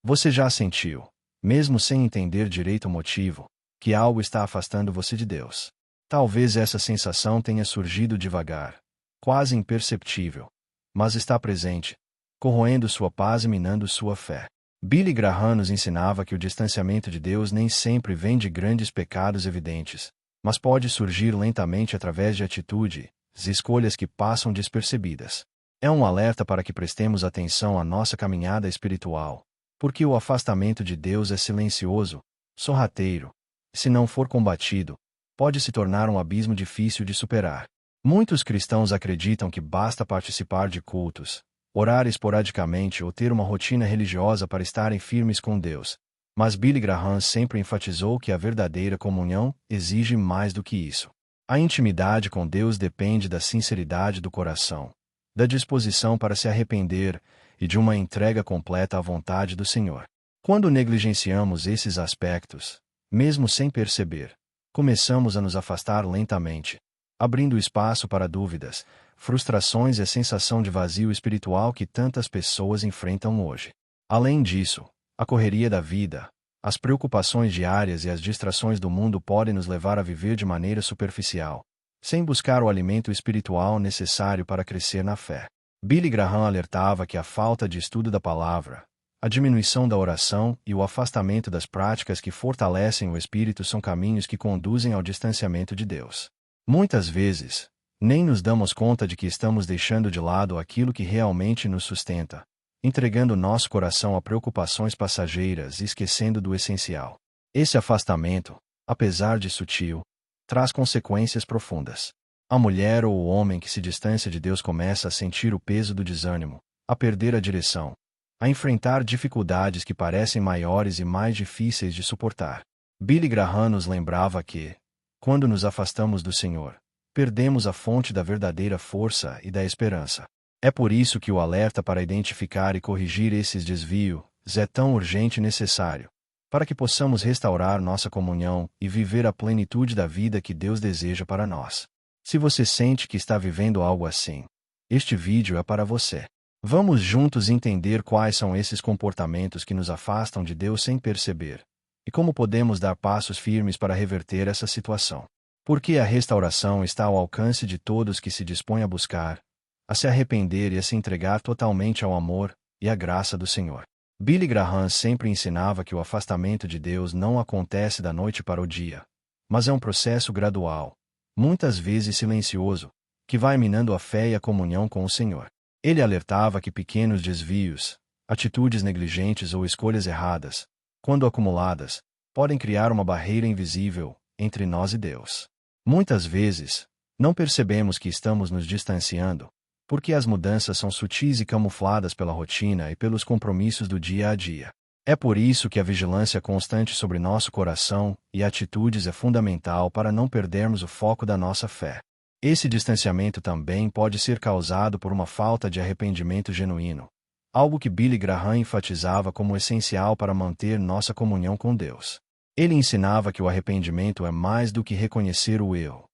Você já sentiu, mesmo sem entender direito o motivo, que algo está afastando você de Deus? Talvez essa sensação tenha surgido devagar, quase imperceptível, mas está presente, corroendo sua paz e minando sua fé. Billy Graham nos ensinava que o distanciamento de Deus nem sempre vem de grandes pecados evidentes, mas pode surgir lentamente através de atitudes e escolhas que passam despercebidas. É um alerta para que prestemos atenção à nossa caminhada espiritual, porque o afastamento de Deus é silencioso, sorrateiro, e se não for combatido, pode se tornar um abismo difícil de superar. Muitos cristãos acreditam que basta participar de cultos, orar esporadicamente ou ter uma rotina religiosa para estarem firmes com Deus. Mas Billy Graham sempre enfatizou que a verdadeira comunhão exige mais do que isso. A intimidade com Deus depende da sinceridade do coração, da disposição para se arrepender e de uma entrega completa à vontade do Senhor. Quando negligenciamos esses aspectos, mesmo sem perceber, começamos a nos afastar lentamente, abrindo espaço para dúvidas, frustrações e a sensação de vazio espiritual que tantas pessoas enfrentam hoje. Além disso, a correria da vida, as preocupações diárias e as distrações do mundo podem nos levar a viver de maneira superficial, sem buscar o alimento espiritual necessário para crescer na fé. Billy Graham alertava que a falta de estudo da palavra, a diminuição da oração e o afastamento das práticas que fortalecem o espírito são caminhos que conduzem ao distanciamento de Deus. Muitas vezes, nem nos damos conta de que estamos deixando de lado aquilo que realmente nos sustenta, entregando nosso coração a preocupações passageiras e esquecendo do essencial. Esse afastamento, apesar de sutil, traz consequências profundas. A mulher ou o homem que se distancia de Deus começa a sentir o peso do desânimo, a perder a direção, a enfrentar dificuldades que parecem maiores e mais difíceis de suportar. Billy Graham nos lembrava que, quando nos afastamos do Senhor, perdemos a fonte da verdadeira força e da esperança. É por isso que o alerta para identificar e corrigir esses desvios é tão urgente e necessário, para que possamos restaurar nossa comunhão e viver a plenitude da vida que Deus deseja para nós. Se você sente que está vivendo algo assim, este vídeo é para você. Vamos juntos entender quais são esses comportamentos que nos afastam de Deus sem perceber, e como podemos dar passos firmes para reverter essa situação. Porque a restauração está ao alcance de todos que se dispõem a buscar, a se arrepender e a se entregar totalmente ao amor e à graça do Senhor. Billy Graham sempre ensinava que o afastamento de Deus não acontece da noite para o dia, mas é um processo gradual, muitas vezes silencioso, que vai minando a fé e a comunhão com o Senhor. Ele alertava que pequenos desvios, atitudes negligentes ou escolhas erradas, quando acumuladas, podem criar uma barreira invisível entre nós e Deus. Muitas vezes, não percebemos que estamos nos distanciando, porque as mudanças são sutis e camufladas pela rotina e pelos compromissos do dia a dia. É por isso que a vigilância constante sobre nosso coração e atitudes é fundamental para não perdermos o foco da nossa fé. Esse distanciamento também pode ser causado por uma falta de arrependimento genuíno, algo que Billy Graham enfatizava como essencial para manter nossa comunhão com Deus. Ele ensinava que o arrependimento é mais do que reconhecer o erro.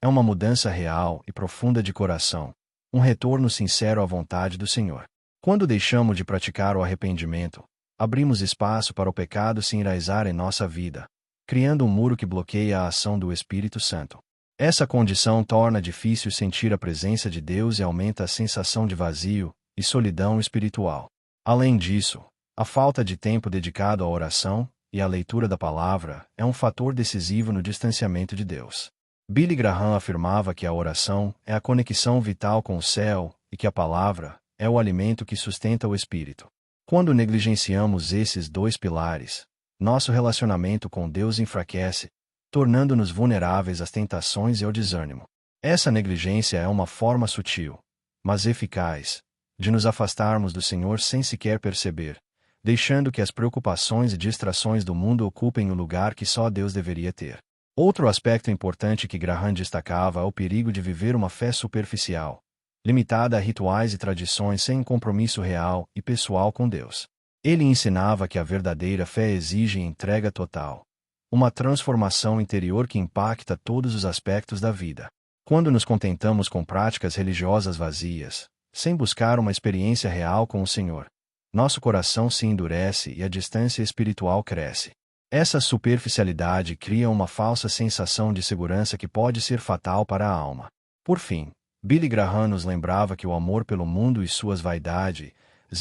É uma mudança real e profunda de coração, um retorno sincero à vontade do Senhor. Quando deixamos de praticar o arrependimento, abrimos espaço para o pecado se enraizar em nossa vida, criando um muro que bloqueia a ação do Espírito Santo. Essa condição torna difícil sentir a presença de Deus e aumenta a sensação de vazio e solidão espiritual. Além disso, a falta de tempo dedicado à oração e à leitura da palavra é um fator decisivo no distanciamento de Deus. Billy Graham afirmava que a oração é a conexão vital com o céu e que a palavra é o alimento que sustenta o espírito. Quando negligenciamos esses dois pilares, nosso relacionamento com Deus enfraquece, tornando-nos vulneráveis às tentações e ao desânimo. Essa negligência é uma forma sutil, mas eficaz, de nos afastarmos do Senhor sem sequer perceber, deixando que as preocupações e distrações do mundo ocupem o lugar que só Deus deveria ter. Outro aspecto importante que Graham destacava é o perigo de viver uma fé superficial, limitada a rituais e tradições sem compromisso real e pessoal com Deus. Ele ensinava que a verdadeira fé exige entrega total, uma transformação interior que impacta todos os aspectos da vida. Quando nos contentamos com práticas religiosas vazias, sem buscar uma experiência real com o Senhor, nosso coração se endurece e a distância espiritual cresce. Essa superficialidade cria uma falsa sensação de segurança que pode ser fatal para a alma. Por fim, Billy Graham nos lembrava que o amor pelo mundo e suas vaidades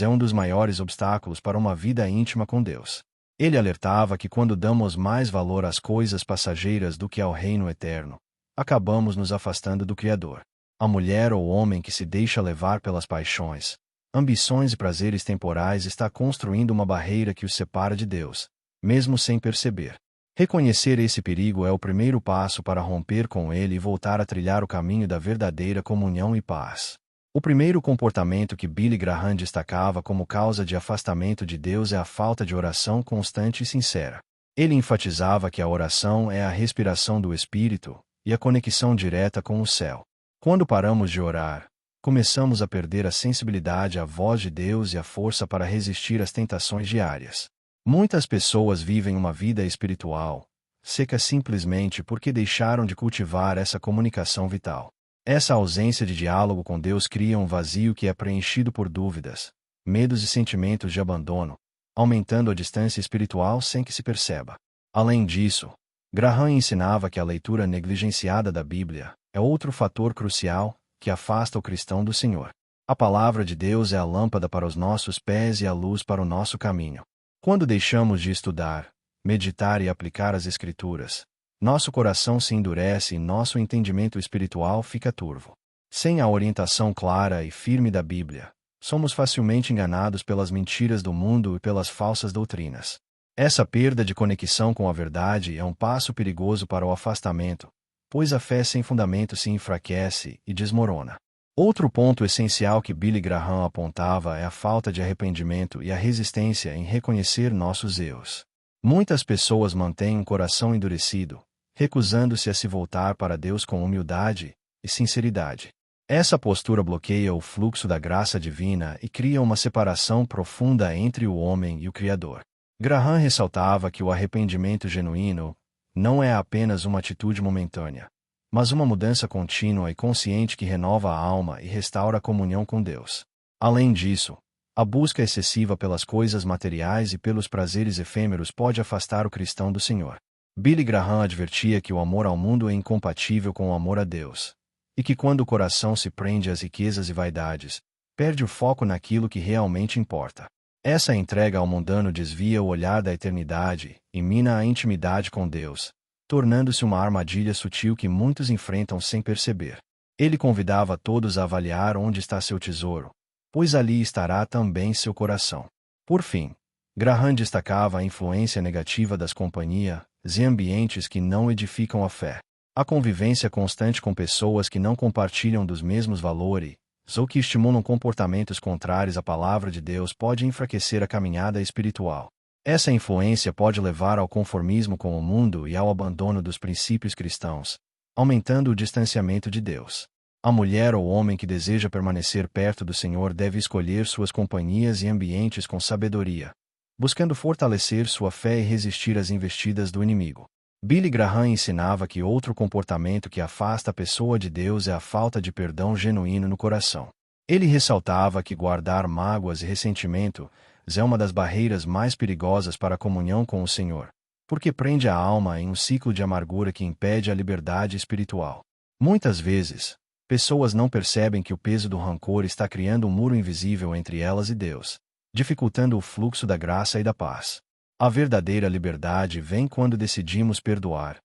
é um dos maiores obstáculos para uma vida íntima com Deus. Ele alertava que quando damos mais valor às coisas passageiras do que ao reino eterno, acabamos nos afastando do Criador. A mulher ou homem que se deixa levar pelas paixões, ambições e prazeres temporais está construindo uma barreira que os separa de Deus, mesmo sem perceber. Reconhecer esse perigo é o primeiro passo para romper com ele e voltar a trilhar o caminho da verdadeira comunhão e paz. O primeiro comportamento que Billy Graham destacava como causa de afastamento de Deus é a falta de oração constante e sincera. Ele enfatizava que a oração é a respiração do Espírito e a conexão direta com o céu. Quando paramos de orar, começamos a perder a sensibilidade à voz de Deus e a força para resistir às tentações diárias. Muitas pessoas vivem uma vida espiritual seca simplesmente porque deixaram de cultivar essa comunicação vital. Essa ausência de diálogo com Deus cria um vazio que é preenchido por dúvidas, medos e sentimentos de abandono, aumentando a distância espiritual sem que se perceba. Além disso, Graham ensinava que a leitura negligenciada da Bíblia é outro fator crucial que afasta o cristão do Senhor. A palavra de Deus é a lâmpada para os nossos pés e a luz para o nosso caminho. Quando deixamos de estudar, meditar e aplicar as Escrituras, nosso coração se endurece e nosso entendimento espiritual fica turvo. Sem a orientação clara e firme da Bíblia, somos facilmente enganados pelas mentiras do mundo e pelas falsas doutrinas. Essa perda de conexão com a verdade é um passo perigoso para o afastamento, pois a fé sem fundamento se enfraquece e desmorona. Outro ponto essencial que Billy Graham apontava é a falta de arrependimento e a resistência em reconhecer nossos erros. Muitas pessoas mantêm um coração endurecido, recusando-se a se voltar para Deus com humildade e sinceridade. Essa postura bloqueia o fluxo da graça divina e cria uma separação profunda entre o homem e o Criador. Graham ressaltava que o arrependimento genuíno não é apenas uma atitude momentânea, mas uma mudança contínua e consciente que renova a alma e restaura a comunhão com Deus. Além disso, a busca excessiva pelas coisas materiais e pelos prazeres efêmeros pode afastar o cristão do Senhor. Billy Graham advertia que o amor ao mundo é incompatível com o amor a Deus, e que quando o coração se prende às riquezas e vaidades, perde o foco naquilo que realmente importa. Essa entrega ao mundano desvia o olhar da eternidade e mina a intimidade com Deus, tornando-se uma armadilha sutil que muitos enfrentam sem perceber. Ele convidava todos a avaliar onde está seu tesouro, pois ali estará também seu coração. Por fim, Graham destacava a influência negativa das companhias e ambientes que não edificam a fé. A convivência constante com pessoas que não compartilham dos mesmos valores ou que estimulam comportamentos contrários à palavra de Deus pode enfraquecer a caminhada espiritual. Essa influência pode levar ao conformismo com o mundo e ao abandono dos princípios cristãos, aumentando o distanciamento de Deus. A mulher ou homem que deseja permanecer perto do Senhor deve escolher suas companhias e ambientes com sabedoria, buscando fortalecer sua fé e resistir às investidas do inimigo. Billy Graham ensinava que outro comportamento que afasta a pessoa de Deus é a falta de perdão genuíno no coração. Ele ressaltava que guardar mágoas e ressentimento é uma das barreiras mais perigosas para a comunhão com o Senhor, porque prende a alma em um ciclo de amargura que impede a liberdade espiritual. Muitas vezes, pessoas não percebem que o peso do rancor está criando um muro invisível entre elas e Deus, dificultando o fluxo da graça e da paz. A verdadeira liberdade vem quando decidimos perdoar,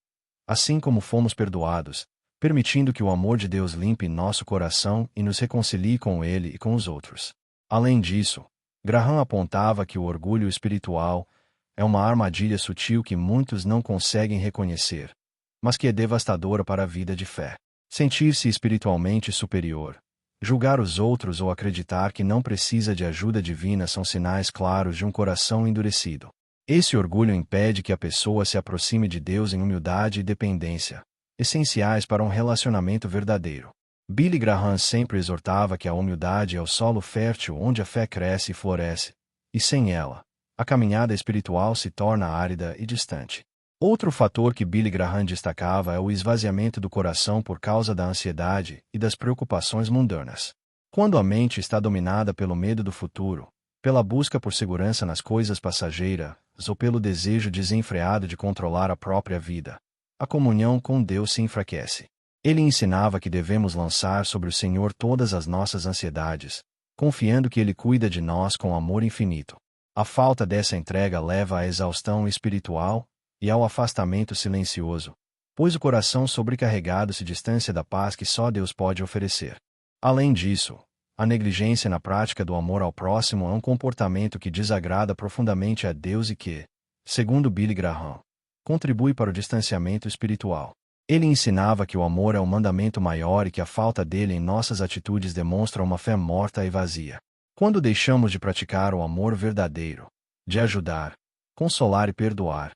assim como fomos perdoados, permitindo que o amor de Deus limpe nosso coração e nos reconcilie com Ele e com os outros. Além disso, Graham apontava que o orgulho espiritual é uma armadilha sutil que muitos não conseguem reconhecer, mas que é devastadora para a vida de fé. Sentir-se espiritualmente superior, julgar os outros ou acreditar que não precisa de ajuda divina são sinais claros de um coração endurecido. Esse orgulho impede que a pessoa se aproxime de Deus em humildade e dependência, essenciais para um relacionamento verdadeiro. Billy Graham sempre exortava que a humildade é o solo fértil onde a fé cresce e floresce, e sem ela, a caminhada espiritual se torna árida e distante. Outro fator que Billy Graham destacava é o esvaziamento do coração por causa da ansiedade e das preocupações mundanas. Quando a mente está dominada pelo medo do futuro, pela busca por segurança nas coisas passageiras, ou pelo desejo desenfreado de controlar a própria vida, a comunhão com Deus se enfraquece. Ele ensinava que devemos lançar sobre o Senhor todas as nossas ansiedades, confiando que Ele cuida de nós com amor infinito. A falta dessa entrega leva à exaustão espiritual e ao afastamento silencioso, pois o coração sobrecarregado se distancia da paz que só Deus pode oferecer. Além disso, a negligência na prática do amor ao próximo é um comportamento que desagrada profundamente a Deus e que, segundo Billy Graham, contribui para o distanciamento espiritual. Ele ensinava que o amor é o mandamento maior e que a falta dele em nossas atitudes demonstra uma fé morta e vazia. Quando deixamos de praticar o amor verdadeiro, de ajudar, consolar e perdoar,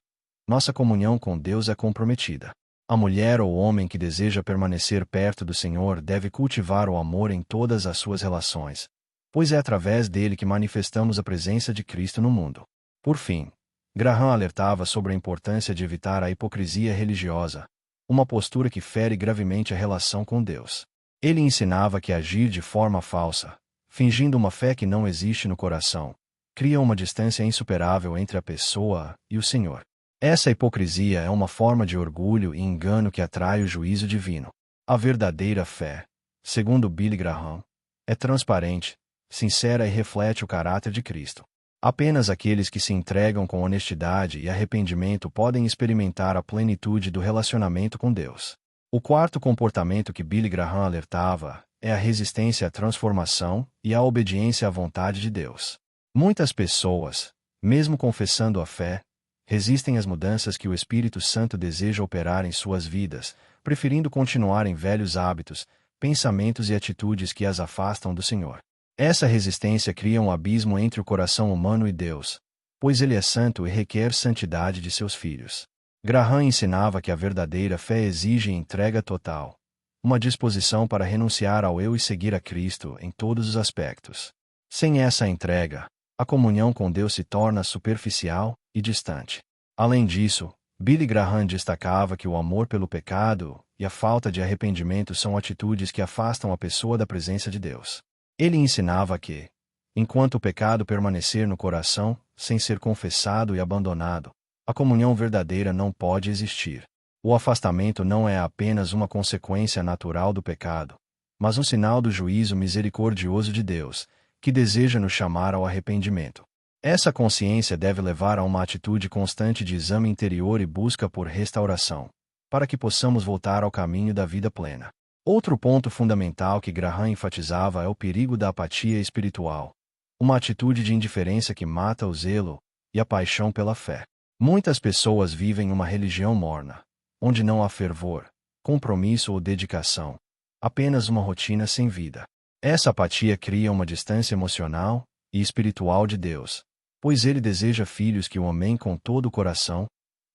nossa comunhão com Deus é comprometida. A mulher ou homem que deseja permanecer perto do Senhor deve cultivar o amor em todas as suas relações, pois é através dele que manifestamos a presença de Cristo no mundo. Por fim, Graham alertava sobre a importância de evitar a hipocrisia religiosa, uma postura que fere gravemente a relação com Deus. Ele ensinava que agir de forma falsa, fingindo uma fé que não existe no coração, cria uma distância insuperável entre a pessoa e o Senhor. Essa hipocrisia é uma forma de orgulho e engano que atrai o juízo divino. A verdadeira fé, segundo Billy Graham, é transparente, sincera e reflete o caráter de Cristo. Apenas aqueles que se entregam com honestidade e arrependimento podem experimentar a plenitude do relacionamento com Deus. O quarto comportamento que Billy Graham alertava é a resistência à transformação e à obediência à vontade de Deus. Muitas pessoas, mesmo confessando a fé, resistem às mudanças que o Espírito Santo deseja operar em suas vidas, preferindo continuar em velhos hábitos, pensamentos e atitudes que as afastam do Senhor. Essa resistência cria um abismo entre o coração humano e Deus, pois Ele é santo e requer santidade de seus filhos. Graham ensinava que a verdadeira fé exige entrega total, uma disposição para renunciar ao eu e seguir a Cristo em todos os aspectos. Sem essa entrega, a comunhão com Deus se torna superficial e distante. Além disso, Billy Graham destacava que o amor pelo pecado e a falta de arrependimento são atitudes que afastam a pessoa da presença de Deus. Ele ensinava que, enquanto o pecado permanecer no coração, sem ser confessado e abandonado, a comunhão verdadeira não pode existir. O afastamento não é apenas uma consequência natural do pecado, mas um sinal do juízo misericordioso de Deus, que deseja nos chamar ao arrependimento. Essa consciência deve levar a uma atitude constante de exame interior e busca por restauração, para que possamos voltar ao caminho da vida plena. Outro ponto fundamental que Graham enfatizava é o perigo da apatia espiritual, uma atitude de indiferença que mata o zelo e a paixão pela fé. Muitas pessoas vivem uma religião morna, onde não há fervor, compromisso ou dedicação, apenas uma rotina sem vida. Essa apatia cria uma distância emocional e espiritual de Deus, pois Ele deseja filhos que o amem com todo o coração,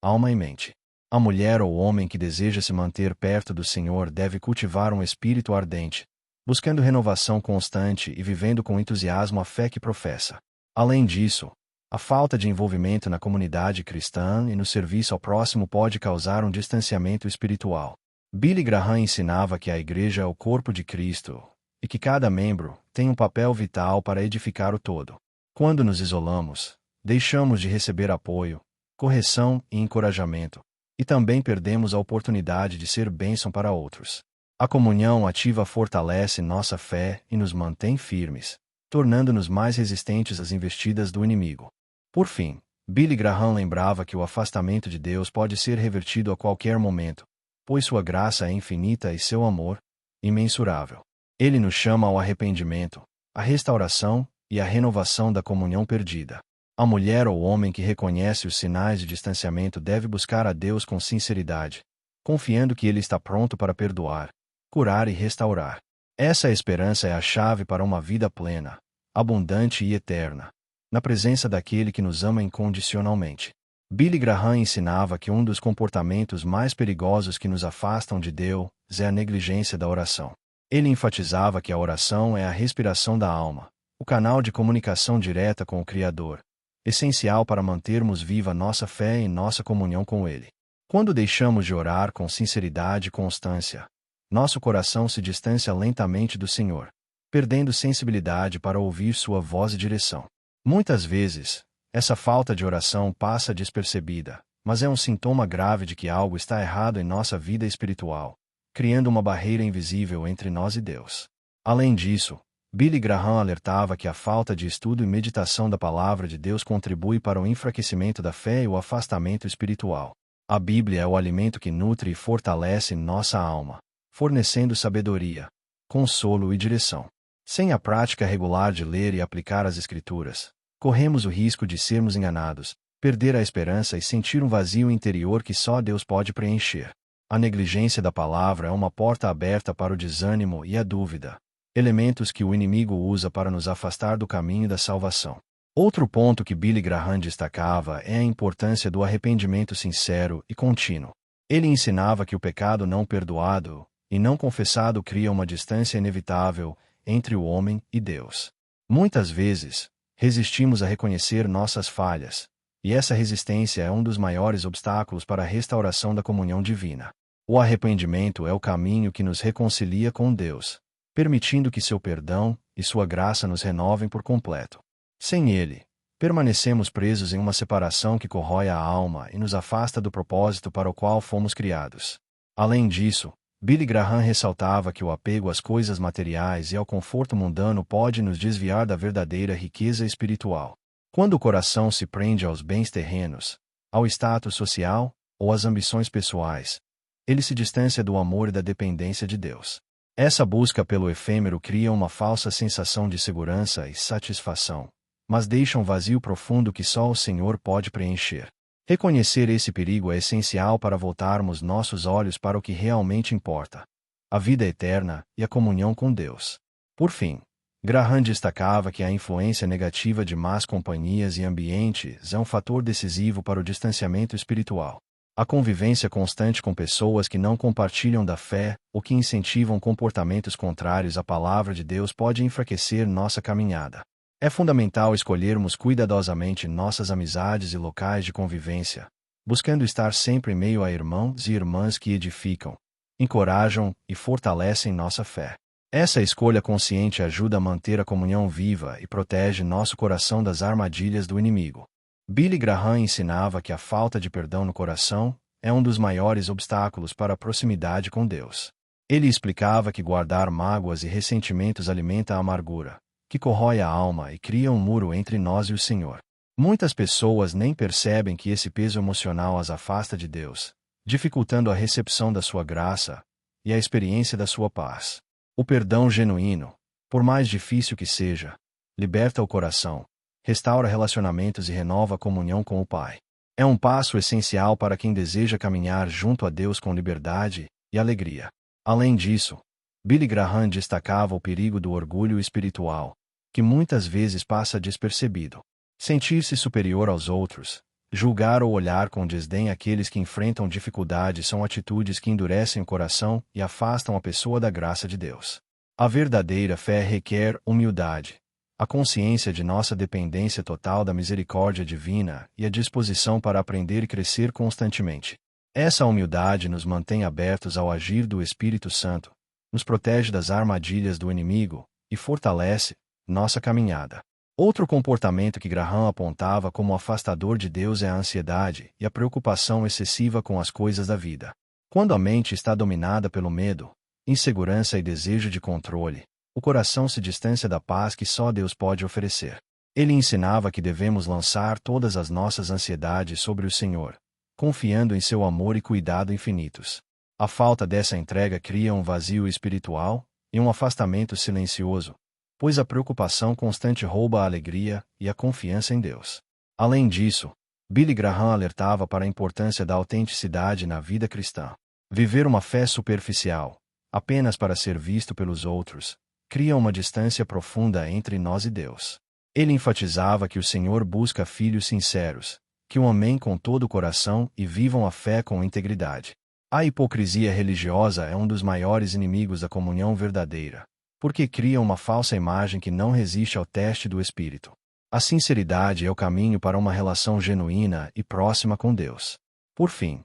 alma e mente. A mulher ou homem que deseja se manter perto do Senhor deve cultivar um espírito ardente, buscando renovação constante e vivendo com entusiasmo a fé que professa. Além disso, a falta de envolvimento na comunidade cristã e no serviço ao próximo pode causar um distanciamento espiritual. Billy Graham ensinava que a igreja é o corpo de Cristo e que cada membro tem um papel vital para edificar o todo. Quando nos isolamos, deixamos de receber apoio, correção e encorajamento, e também perdemos a oportunidade de ser bênção para outros. A comunhão ativa fortalece nossa fé e nos mantém firmes, tornando-nos mais resistentes às investidas do inimigo. Por fim, Billy Graham lembrava que o afastamento de Deus pode ser revertido a qualquer momento, pois sua graça é infinita e seu amor, imensurável. Ele nos chama ao arrependimento, à restauração e à renovação da comunhão perdida. A mulher ou homem que reconhece os sinais de distanciamento deve buscar a Deus com sinceridade, confiando que Ele está pronto para perdoar, curar e restaurar. Essa esperança é a chave para uma vida plena, abundante e eterna, na presença daquele que nos ama incondicionalmente. Billy Graham ensinava que um dos comportamentos mais perigosos que nos afastam de Deus é a negligência da oração. Ele enfatizava que a oração é a respiração da alma, o canal de comunicação direta com o Criador, essencial para mantermos viva nossa fé e nossa comunhão com Ele. Quando deixamos de orar com sinceridade e constância, nosso coração se distancia lentamente do Senhor, perdendo sensibilidade para ouvir sua voz e direção. Muitas vezes, essa falta de oração passa despercebida, mas é um sintoma grave de que algo está errado em nossa vida espiritual, criando uma barreira invisível entre nós e Deus. Além disso, Billy Graham alertava que a falta de estudo e meditação da palavra de Deus contribui para o enfraquecimento da fé e o afastamento espiritual. A Bíblia é o alimento que nutre e fortalece nossa alma, fornecendo sabedoria, consolo e direção. Sem a prática regular de ler e aplicar as Escrituras, corremos o risco de sermos enganados, perder a esperança e sentir um vazio interior que só Deus pode preencher. A negligência da palavra é uma porta aberta para o desânimo e a dúvida, elementos que o inimigo usa para nos afastar do caminho da salvação. Outro ponto que Billy Graham destacava é a importância do arrependimento sincero e contínuo. Ele ensinava que o pecado não perdoado e não confessado cria uma distância inevitável entre o homem e Deus. Muitas vezes, resistimos a reconhecer nossas falhas, e essa resistência é um dos maiores obstáculos para a restauração da comunhão divina. O arrependimento é o caminho que nos reconcilia com Deus, permitindo que seu perdão e sua graça nos renovem por completo. Sem ele, permanecemos presos em uma separação que corrói a alma e nos afasta do propósito para o qual fomos criados. Além disso, Billy Graham ressaltava que o apego às coisas materiais e ao conforto mundano pode nos desviar da verdadeira riqueza espiritual. Quando o coração se prende aos bens terrenos, ao status social ou às ambições pessoais, ele se distancia do amor e da dependência de Deus. Essa busca pelo efêmero cria uma falsa sensação de segurança e satisfação, mas deixa um vazio profundo que só o Senhor pode preencher. Reconhecer esse perigo é essencial para voltarmos nossos olhos para o que realmente importa: a vida eterna e a comunhão com Deus. Por fim, Graham destacava que a influência negativa de más companhias e ambientes é um fator decisivo para o distanciamento espiritual. A convivência constante com pessoas que não compartilham da fé ou que incentivam comportamentos contrários à palavra de Deus pode enfraquecer nossa caminhada. É fundamental escolhermos cuidadosamente nossas amizades e locais de convivência, buscando estar sempre em meio a irmãos e irmãs que edificam, encorajam e fortalecem nossa fé. Essa escolha consciente ajuda a manter a comunhão viva e protege nosso coração das armadilhas do inimigo. Billy Graham ensinava que a falta de perdão no coração é um dos maiores obstáculos para a proximidade com Deus. Ele explicava que guardar mágoas e ressentimentos alimenta a amargura, que corrói a alma e cria um muro entre nós e o Senhor. Muitas pessoas nem percebem que esse peso emocional as afasta de Deus, dificultando a recepção da sua graça e a experiência da sua paz. O perdão genuíno, por mais difícil que seja, liberta o coração, restaura relacionamentos e renova a comunhão com o Pai. É um passo essencial para quem deseja caminhar junto a Deus com liberdade e alegria. Além disso, Billy Graham destacava o perigo do orgulho espiritual, que muitas vezes passa despercebido. Sentir-se superior aos outros, julgar ou olhar com desdém aqueles que enfrentam dificuldades são atitudes que endurecem o coração e afastam a pessoa da graça de Deus. A verdadeira fé requer humildade, a consciência de nossa dependência total da misericórdia divina e a disposição para aprender e crescer constantemente. Essa humildade nos mantém abertos ao agir do Espírito Santo, nos protege das armadilhas do inimigo e fortalece nossa caminhada. Outro comportamento que Graham apontava como afastador de Deus é a ansiedade e a preocupação excessiva com as coisas da vida. Quando a mente está dominada pelo medo, insegurança e desejo de controle, o coração se distancia da paz que só Deus pode oferecer. Ele ensinava que devemos lançar todas as nossas ansiedades sobre o Senhor, confiando em seu amor e cuidado infinitos. A falta dessa entrega cria um vazio espiritual e um afastamento silencioso, pois a preocupação constante rouba a alegria e a confiança em Deus. Além disso, Billy Graham alertava para a importância da autenticidade na vida cristã. Viver uma fé superficial, apenas para ser visto pelos outros, cria uma distância profunda entre nós e Deus. Ele enfatizava que o Senhor busca filhos sinceros, que o amem com todo o coração e vivam a fé com integridade. A hipocrisia religiosa é um dos maiores inimigos da comunhão verdadeira, porque cria uma falsa imagem que não resiste ao teste do Espírito. A sinceridade é o caminho para uma relação genuína e próxima com Deus. Por fim,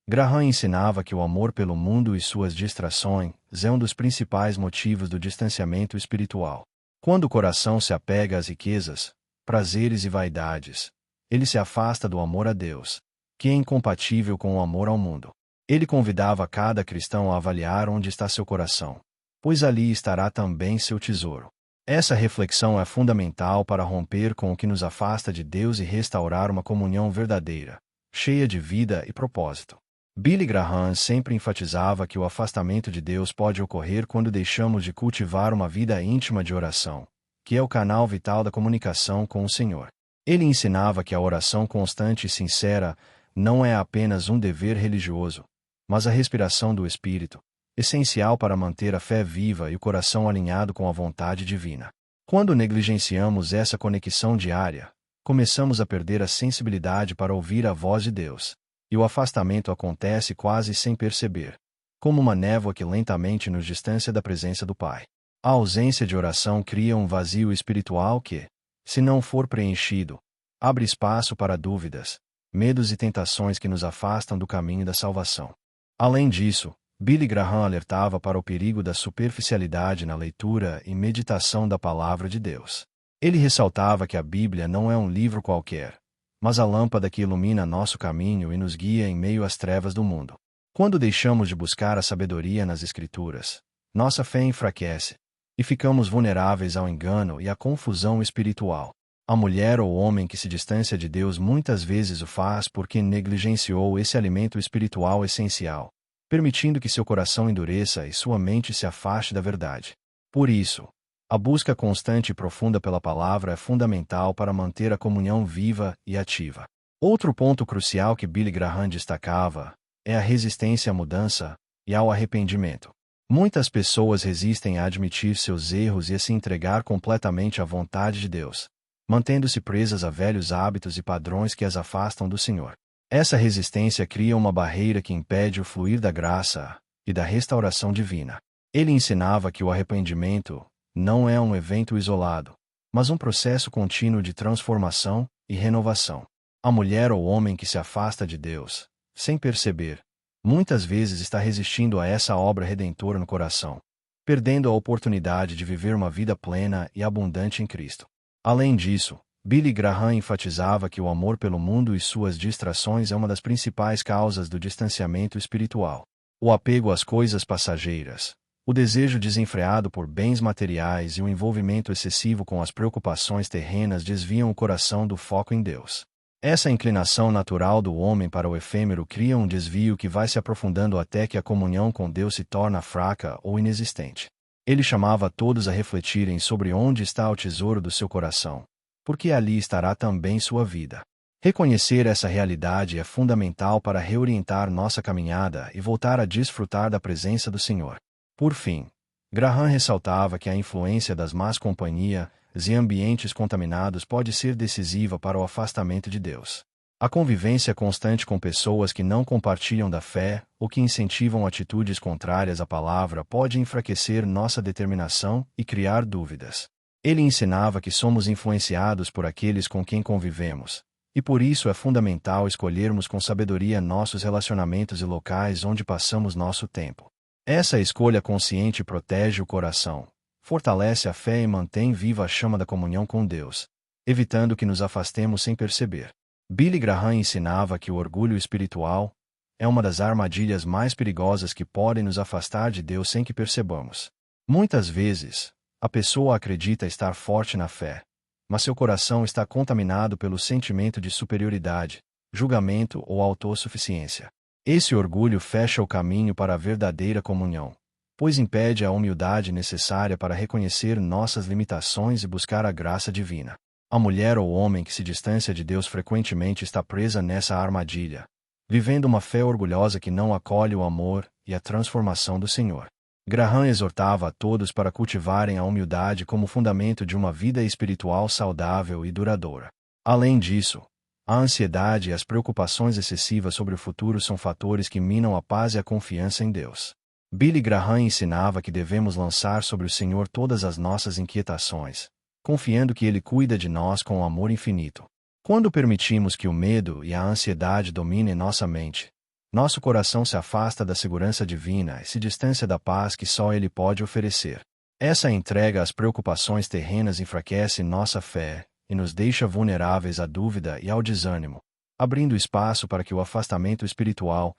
Graham ensinava que o amor pelo mundo e suas distrações é um dos principais motivos do distanciamento espiritual. Quando o coração se apega às riquezas, prazeres e vaidades. Ele se afasta do amor a Deus, que é incompatível com o amor ao mundo. Ele convidava cada cristão a avaliar onde está seu coração, pois ali estará também seu tesouro. Essa reflexão é fundamental para romper com o que nos afasta de Deus e restaurar uma comunhão verdadeira, cheia de vida e propósito. Billy Graham sempre enfatizava que o afastamento de Deus pode ocorrer quando deixamos de cultivar uma vida íntima de oração, que é o canal vital da comunicação com o Senhor. Ele ensinava que a oração constante e sincera não é apenas um dever religioso, mas a respiração do Espírito, essencial para manter a fé viva e o coração alinhado com a vontade divina. Quando negligenciamos essa conexão diária, começamos a perder a sensibilidade para ouvir a voz de Deus, e o afastamento acontece quase sem perceber, como uma névoa que lentamente nos distancia da presença do Pai. A ausência de oração cria um vazio espiritual que, se não for preenchido, abre espaço para dúvidas, medos e tentações que nos afastam do caminho da salvação. Além disso, Billy Graham alertava para o perigo da superficialidade na leitura e meditação da Palavra de Deus. Ele ressaltava que a Bíblia não é um livro qualquer, mas a lâmpada que ilumina nosso caminho e nos guia em meio às trevas do mundo. Quando deixamos de buscar a sabedoria nas Escrituras, nossa fé enfraquece, e ficamos vulneráveis ao engano e à confusão espiritual. A mulher ou homem que se distancia de Deus muitas vezes o faz porque negligenciou esse alimento espiritual essencial, permitindo que seu coração endureça e sua mente se afaste da verdade. Por isso, a busca constante e profunda pela palavra é fundamental para manter a comunhão viva e ativa. Outro ponto crucial que Billy Graham destacava é a resistência à mudança e ao arrependimento. Muitas pessoas resistem a admitir seus erros e a se entregar completamente à vontade de Deus, mantendo-se presas a velhos hábitos e padrões que as afastam do Senhor. Essa resistência cria uma barreira que impede o fluir da graça e da restauração divina. Ele ensinava que o arrependimento não é um evento isolado, mas um processo contínuo de transformação e renovação. A mulher ou homem que se afasta de Deus, sem perceber, muitas vezes está resistindo a essa obra redentora no coração, perdendo a oportunidade de viver uma vida plena e abundante em Cristo. Além disso, Billy Graham enfatizava que o amor pelo mundo e suas distrações é uma das principais causas do distanciamento espiritual. O apego às coisas passageiras, o desejo desenfreado por bens materiais e o envolvimento excessivo com as preocupações terrenas desviam o coração do foco em Deus. Essa inclinação natural do homem para o efêmero cria um desvio que vai se aprofundando até que a comunhão com Deus se torna fraca ou inexistente. Ele chamava todos a refletirem sobre onde está o tesouro do seu coração, porque ali estará também sua vida. Reconhecer essa realidade é fundamental para reorientar nossa caminhada e voltar a desfrutar da presença do Senhor. Por fim, Graham ressaltava que a influência das más companhias e ambientes contaminados pode ser decisiva para o afastamento de Deus. A convivência constante com pessoas que não compartilham da fé ou que incentivam atitudes contrárias à palavra pode enfraquecer nossa determinação e criar dúvidas. Ele ensinava que somos influenciados por aqueles com quem convivemos, e por isso é fundamental escolhermos com sabedoria nossos relacionamentos e locais onde passamos nosso tempo. Essa escolha consciente protege o coração, fortalece a fé e mantém viva a chama da comunhão com Deus, evitando que nos afastemos sem perceber. Billy Graham ensinava que o orgulho espiritual é uma das armadilhas mais perigosas que podem nos afastar de Deus sem que percebamos. Muitas vezes, a pessoa acredita estar forte na fé, mas seu coração está contaminado pelo sentimento de superioridade, julgamento ou autossuficiência. Esse orgulho fecha o caminho para a verdadeira comunhão, pois impede a humildade necessária para reconhecer nossas limitações e buscar a graça divina. A mulher ou homem que se distancia de Deus frequentemente está presa nessa armadilha, vivendo uma fé orgulhosa que não acolhe o amor e a transformação do Senhor. Graham exortava a todos para cultivarem a humildade como fundamento de uma vida espiritual saudável e duradoura. Além disso, a ansiedade e as preocupações excessivas sobre o futuro são fatores que minam a paz e a confiança em Deus. Billy Graham ensinava que devemos lançar sobre o Senhor todas as nossas inquietações, confiando que Ele cuida de nós com amor infinito. Quando permitimos que o medo e a ansiedade dominem nossa mente, nosso coração se afasta da segurança divina e se distancia da paz que só Ele pode oferecer. Essa entrega às preocupações terrenas enfraquece nossa fé e nos deixa vulneráveis à dúvida e ao desânimo, abrindo espaço para que o afastamento espiritual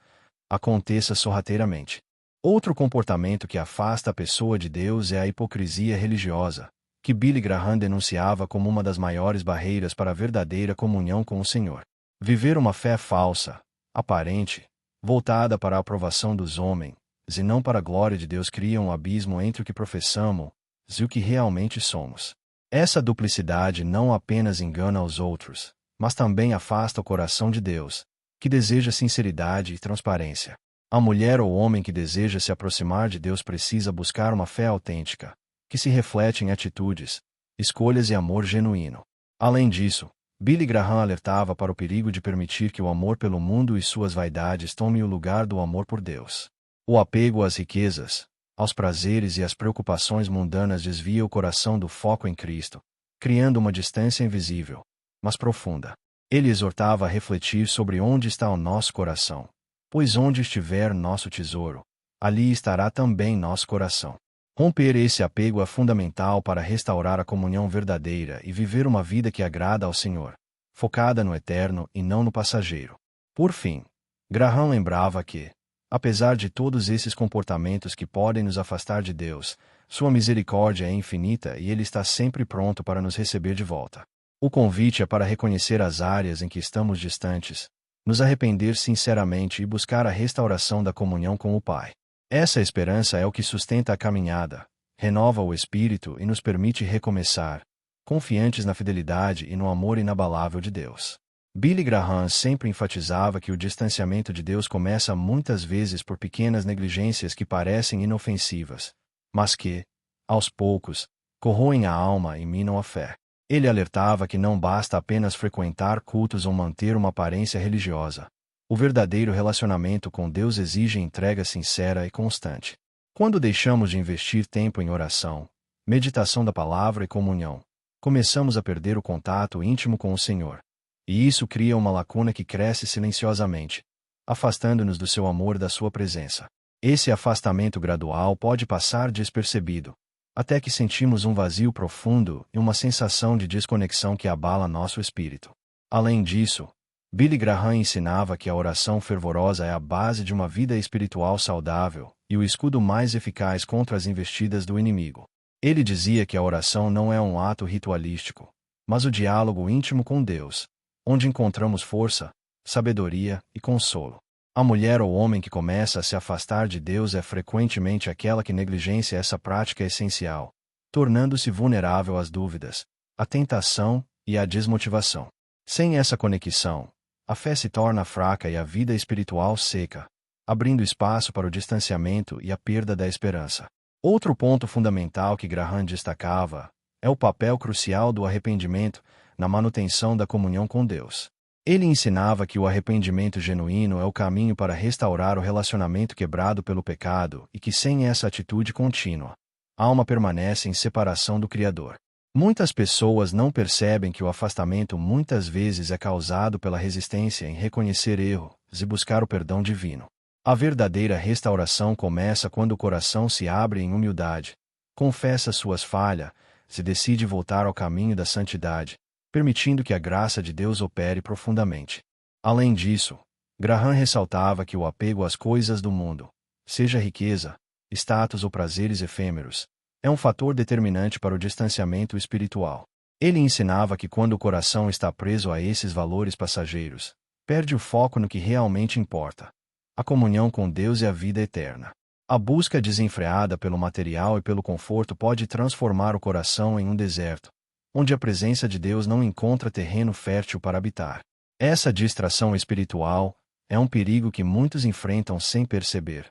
aconteça sorrateiramente. Outro comportamento que afasta a pessoa de Deus é a hipocrisia religiosa, que Billy Graham denunciava como uma das maiores barreiras para a verdadeira comunhão com o Senhor. Viver uma fé falsa, aparente, voltada para a aprovação dos homens, e não para a glória de Deus cria um abismo entre o que professamos e o que realmente somos. Essa duplicidade não apenas engana os outros, mas também afasta o coração de Deus, que deseja sinceridade e transparência. A mulher ou homem que deseja se aproximar de Deus precisa buscar uma fé autêntica, que se reflete em atitudes, escolhas e amor genuíno. Além disso, Billy Graham alertava para o perigo de permitir que o amor pelo mundo e suas vaidades tome o lugar do amor por Deus. O apego às riquezas, aos prazeres e às preocupações mundanas desvia o coração do foco em Cristo, criando uma distância invisível, mas profunda. Ele exortava a refletir sobre onde está o nosso coração, pois onde estiver nosso tesouro, ali estará também nosso coração. Romper esse apego é fundamental para restaurar a comunhão verdadeira e viver uma vida que agrada ao Senhor, focada no eterno e não no passageiro. Por fim, Graham lembrava que, apesar de todos esses comportamentos que podem nos afastar de Deus, sua misericórdia é infinita e Ele está sempre pronto para nos receber de volta. O convite é para reconhecer as áreas em que estamos distantes, nos arrepender sinceramente e buscar a restauração da comunhão com o Pai. Essa esperança é o que sustenta a caminhada, renova o espírito e nos permite recomeçar, confiantes na fidelidade e no amor inabalável de Deus. Billy Graham sempre enfatizava que o distanciamento de Deus começa muitas vezes por pequenas negligências que parecem inofensivas, mas que, aos poucos, corroem a alma e minam a fé. Ele alertava que não basta apenas frequentar cultos ou manter uma aparência religiosa. O verdadeiro relacionamento com Deus exige entrega sincera e constante. Quando deixamos de investir tempo em oração, meditação da palavra e comunhão, começamos a perder o contato íntimo com o Senhor. E isso cria uma lacuna que cresce silenciosamente, afastando-nos do seu amor e da sua presença. Esse afastamento gradual pode passar despercebido, até que sentimos um vazio profundo e uma sensação de desconexão que abala nosso espírito. Além disso, Billy Graham ensinava que a oração fervorosa é a base de uma vida espiritual saudável e o escudo mais eficaz contra as investidas do inimigo. Ele dizia que a oração não é um ato ritualístico, mas o diálogo íntimo com Deus, onde encontramos força, sabedoria e consolo. A mulher ou homem que começa a se afastar de Deus é frequentemente aquela que negligencia essa prática essencial, tornando-se vulnerável às dúvidas, à tentação e à desmotivação. Sem essa conexão, a fé se torna fraca e a vida espiritual seca, abrindo espaço para o distanciamento e a perda da esperança. Outro ponto fundamental que Graham destacava é o papel crucial do arrependimento na manutenção da comunhão com Deus. Ele ensinava que o arrependimento genuíno é o caminho para restaurar o relacionamento quebrado pelo pecado e que sem essa atitude contínua, a alma permanece em separação do Criador. Muitas pessoas não percebem que o afastamento muitas vezes é causado pela resistência em reconhecer erros e buscar o perdão divino. A verdadeira restauração começa quando o coração se abre em humildade, confessa suas falhas, se decide voltar ao caminho da santidade, permitindo que a graça de Deus opere profundamente. Além disso, Graham ressaltava que o apego às coisas do mundo, seja riqueza, status ou prazeres efêmeros, é um fator determinante para o distanciamento espiritual. Ele ensinava que quando o coração está preso a esses valores passageiros, perde o foco no que realmente importa: a comunhão com Deus e a vida eterna. A busca desenfreada pelo material e pelo conforto pode transformar o coração em um deserto, onde a presença de Deus não encontra terreno fértil para habitar. Essa distração espiritual é um perigo que muitos enfrentam sem perceber,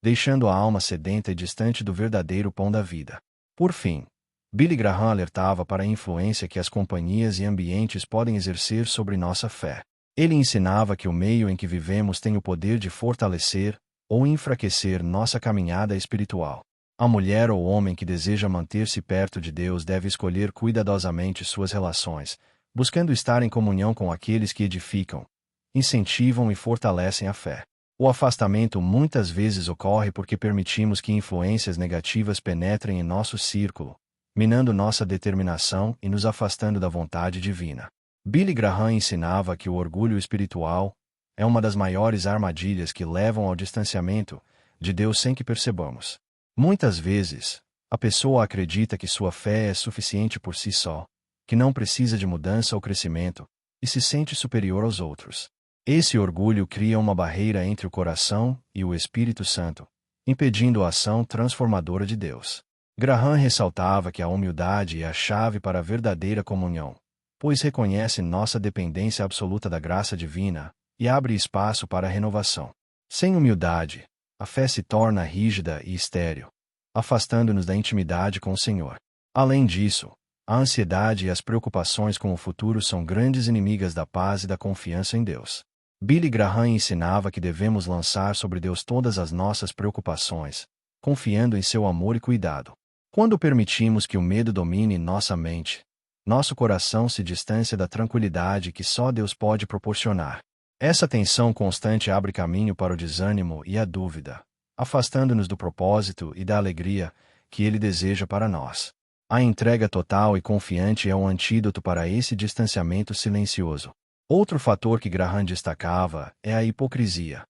deixando a alma sedenta e distante do verdadeiro pão da vida. Por fim, Billy Graham alertava para a influência que as companhias e ambientes podem exercer sobre nossa fé. Ele ensinava que o meio em que vivemos tem o poder de fortalecer ou enfraquecer nossa caminhada espiritual. A mulher ou homem que deseja manter-se perto de Deus deve escolher cuidadosamente suas relações, buscando estar em comunhão com aqueles que edificam, incentivam e fortalecem a fé. O afastamento muitas vezes ocorre porque permitimos que influências negativas penetrem em nosso círculo, minando nossa determinação e nos afastando da vontade divina. Billy Graham ensinava que o orgulho espiritual é uma das maiores armadilhas que levam ao distanciamento de Deus sem que percebamos. Muitas vezes, a pessoa acredita que sua fé é suficiente por si só, que não precisa de mudança ou crescimento, e se sente superior aos outros. Esse orgulho cria uma barreira entre o coração e o Espírito Santo, impedindo a ação transformadora de Deus. Graham ressaltava que a humildade é a chave para a verdadeira comunhão, pois reconhece nossa dependência absoluta da graça divina e abre espaço para a renovação. Sem humildade, a fé se torna rígida e estéril, afastando-nos da intimidade com o Senhor. Além disso, a ansiedade e as preocupações com o futuro são grandes inimigas da paz e da confiança em Deus. Billy Graham ensinava que devemos lançar sobre Deus todas as nossas preocupações, confiando em seu amor e cuidado. Quando permitimos que o medo domine nossa mente, nosso coração se distancia da tranquilidade que só Deus pode proporcionar. Essa tensão constante abre caminho para o desânimo e a dúvida, afastando-nos do propósito e da alegria que Ele deseja para nós. A entrega total e confiante é um antídoto para esse distanciamento silencioso. Outro fator que Graham destacava é a hipocrisia,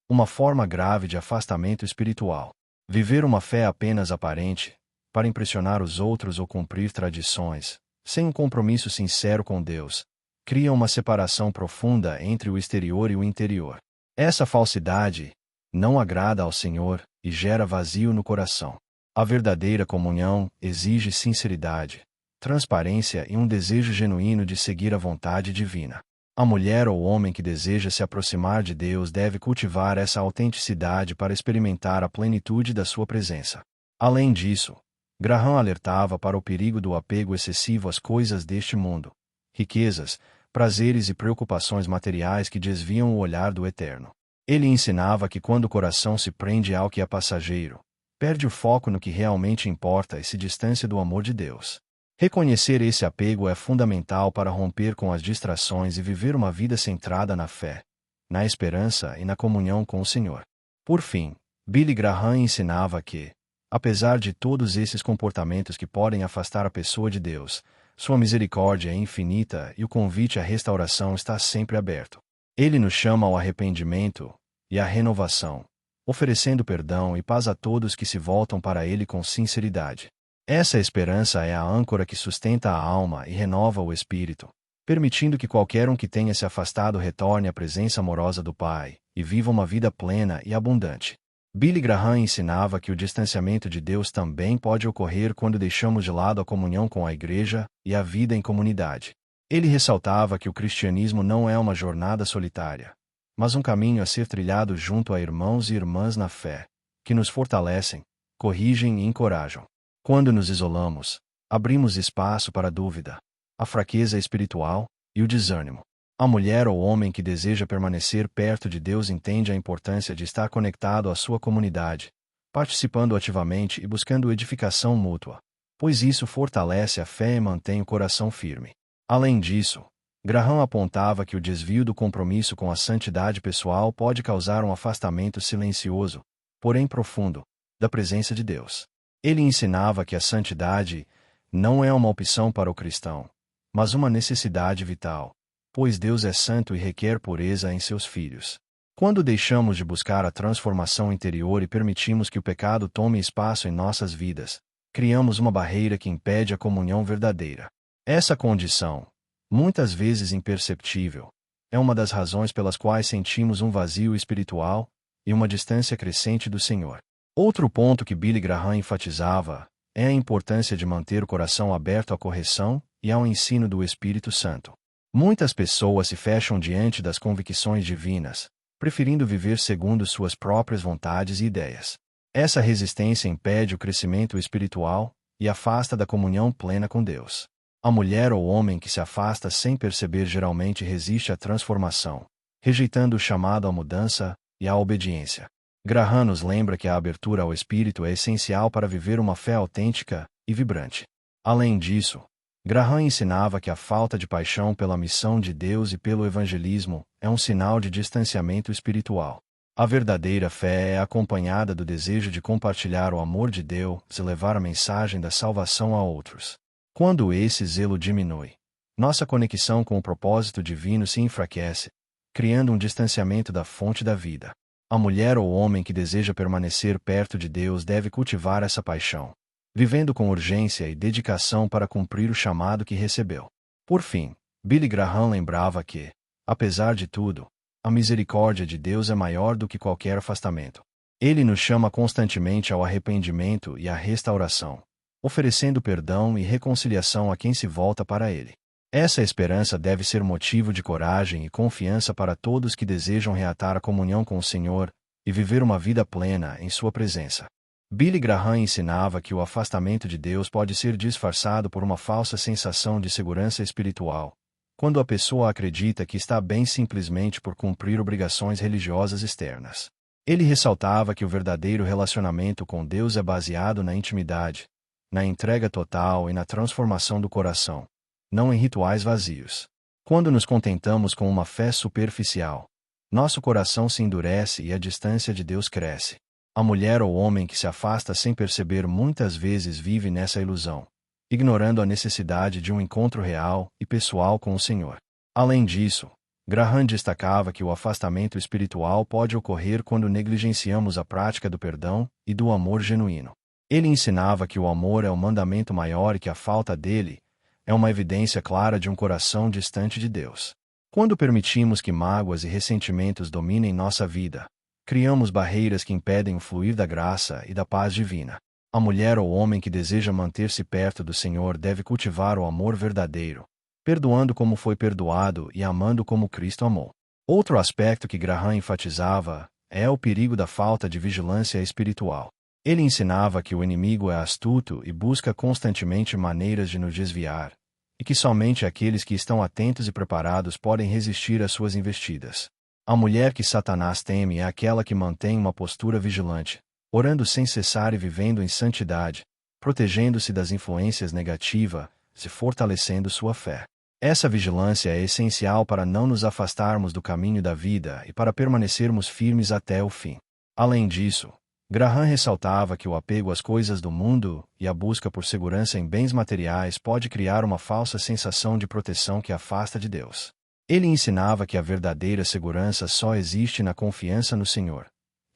uma forma grave de afastamento espiritual. Viver uma fé apenas aparente, para impressionar os outros ou cumprir tradições, sem um compromisso sincero com Deus, cria uma separação profunda entre o exterior e o interior. Essa falsidade não agrada ao Senhor e gera vazio no coração. A verdadeira comunhão exige sinceridade, transparência e um desejo genuíno de seguir a vontade divina. A mulher ou homem que deseja se aproximar de Deus deve cultivar essa autenticidade para experimentar a plenitude da sua presença. Além disso, Graham alertava para o perigo do apego excessivo às coisas deste mundo, riquezas, prazeres e preocupações materiais que desviam o olhar do eterno. Ele ensinava que quando o coração se prende ao que é passageiro, perde o foco no que realmente importa e se distancia do amor de Deus. Reconhecer esse apego é fundamental para romper com as distrações e viver uma vida centrada na fé, na esperança e na comunhão com o Senhor. Por fim, Billy Graham ensinava que, apesar de todos esses comportamentos que podem afastar a pessoa de Deus, sua misericórdia é infinita e o convite à restauração está sempre aberto. Ele nos chama ao arrependimento e à renovação, oferecendo perdão e paz a todos que se voltam para Ele com sinceridade. Essa esperança é a âncora que sustenta a alma e renova o espírito, permitindo que qualquer um que tenha se afastado retorne à presença amorosa do Pai e viva uma vida plena e abundante. Billy Graham ensinava que o distanciamento de Deus também pode ocorrer quando deixamos de lado a comunhão com a igreja e a vida em comunidade. Ele ressaltava que o cristianismo não é uma jornada solitária, mas um caminho a ser trilhado junto a irmãos e irmãs na fé, que nos fortalecem, corrigem e encorajam. Quando nos isolamos, abrimos espaço para a dúvida, a fraqueza espiritual e o desânimo. A mulher ou homem que deseja permanecer perto de Deus entende a importância de estar conectado à sua comunidade, participando ativamente e buscando edificação mútua, pois isso fortalece a fé e mantém o coração firme. Além disso, Graham apontava que o desvio do compromisso com a santidade pessoal pode causar um afastamento silencioso, porém profundo, da presença de Deus. Ele ensinava que a santidade não é uma opção para o cristão, mas uma necessidade vital, pois Deus é santo e requer pureza em seus filhos. Quando deixamos de buscar a transformação interior e permitimos que o pecado tome espaço em nossas vidas, criamos uma barreira que impede a comunhão verdadeira. Essa condição, muitas vezes imperceptível, é uma das razões pelas quais sentimos um vazio espiritual e uma distância crescente do Senhor. Outro ponto que Billy Graham enfatizava é a importância de manter o coração aberto à correção e ao ensino do Espírito Santo. Muitas pessoas se fecham diante das convicções divinas, preferindo viver segundo suas próprias vontades e ideias. Essa resistência impede o crescimento espiritual e afasta da comunhão plena com Deus. A mulher ou homem que se afasta sem perceber geralmente resiste à transformação, rejeitando o chamado à mudança e à obediência. Graham nos lembra que a abertura ao Espírito é essencial para viver uma fé autêntica e vibrante. Além disso, Graham ensinava que a falta de paixão pela missão de Deus e pelo evangelismo é um sinal de distanciamento espiritual. A verdadeira fé é acompanhada do desejo de compartilhar o amor de Deus e levar a mensagem da salvação a outros. Quando esse zelo diminui, nossa conexão com o propósito divino se enfraquece, criando um distanciamento da fonte da vida. A mulher ou homem que deseja permanecer perto de Deus deve cultivar essa paixão, vivendo com urgência e dedicação para cumprir o chamado que recebeu. Por fim, Billy Graham lembrava que, apesar de tudo, a misericórdia de Deus é maior do que qualquer afastamento. Ele nos chama constantemente ao arrependimento e à restauração, oferecendo perdão e reconciliação a quem se volta para Ele. Essa esperança deve ser motivo de coragem e confiança para todos que desejam reatar a comunhão com o Senhor e viver uma vida plena em Sua presença. Billy Graham ensinava que o afastamento de Deus pode ser disfarçado por uma falsa sensação de segurança espiritual, quando a pessoa acredita que está bem simplesmente por cumprir obrigações religiosas externas. Ele ressaltava que o verdadeiro relacionamento com Deus é baseado na intimidade, na entrega total e na transformação do coração, não em rituais vazios. Quando nos contentamos com uma fé superficial, nosso coração se endurece e a distância de Deus cresce. A mulher ou homem que se afasta sem perceber muitas vezes vive nessa ilusão, ignorando a necessidade de um encontro real e pessoal com o Senhor. Além disso, Graham destacava que o afastamento espiritual pode ocorrer quando negligenciamos a prática do perdão e do amor genuíno. Ele ensinava que o amor é o mandamento maior e que a falta dele é uma evidência clara de um coração distante de Deus. Quando permitimos que mágoas e ressentimentos dominem nossa vida, criamos barreiras que impedem o fluir da graça e da paz divina. A mulher ou homem que deseja manter-se perto do Senhor deve cultivar o amor verdadeiro, perdoando como foi perdoado e amando como Cristo amou. Outro aspecto que Graham enfatizava é o perigo da falta de vigilância espiritual. Ele ensinava que o inimigo é astuto e busca constantemente maneiras de nos desviar, e que somente aqueles que estão atentos e preparados podem resistir às suas investidas. A mulher que Satanás teme é aquela que mantém uma postura vigilante, orando sem cessar e vivendo em santidade, protegendo-se das influências negativas e fortalecendo sua fé. Essa vigilância é essencial para não nos afastarmos do caminho da vida e para permanecermos firmes até o fim. Além disso, Graham ressaltava que o apego às coisas do mundo e a busca por segurança em bens materiais pode criar uma falsa sensação de proteção que afasta de Deus. Ele ensinava que a verdadeira segurança só existe na confiança no Senhor,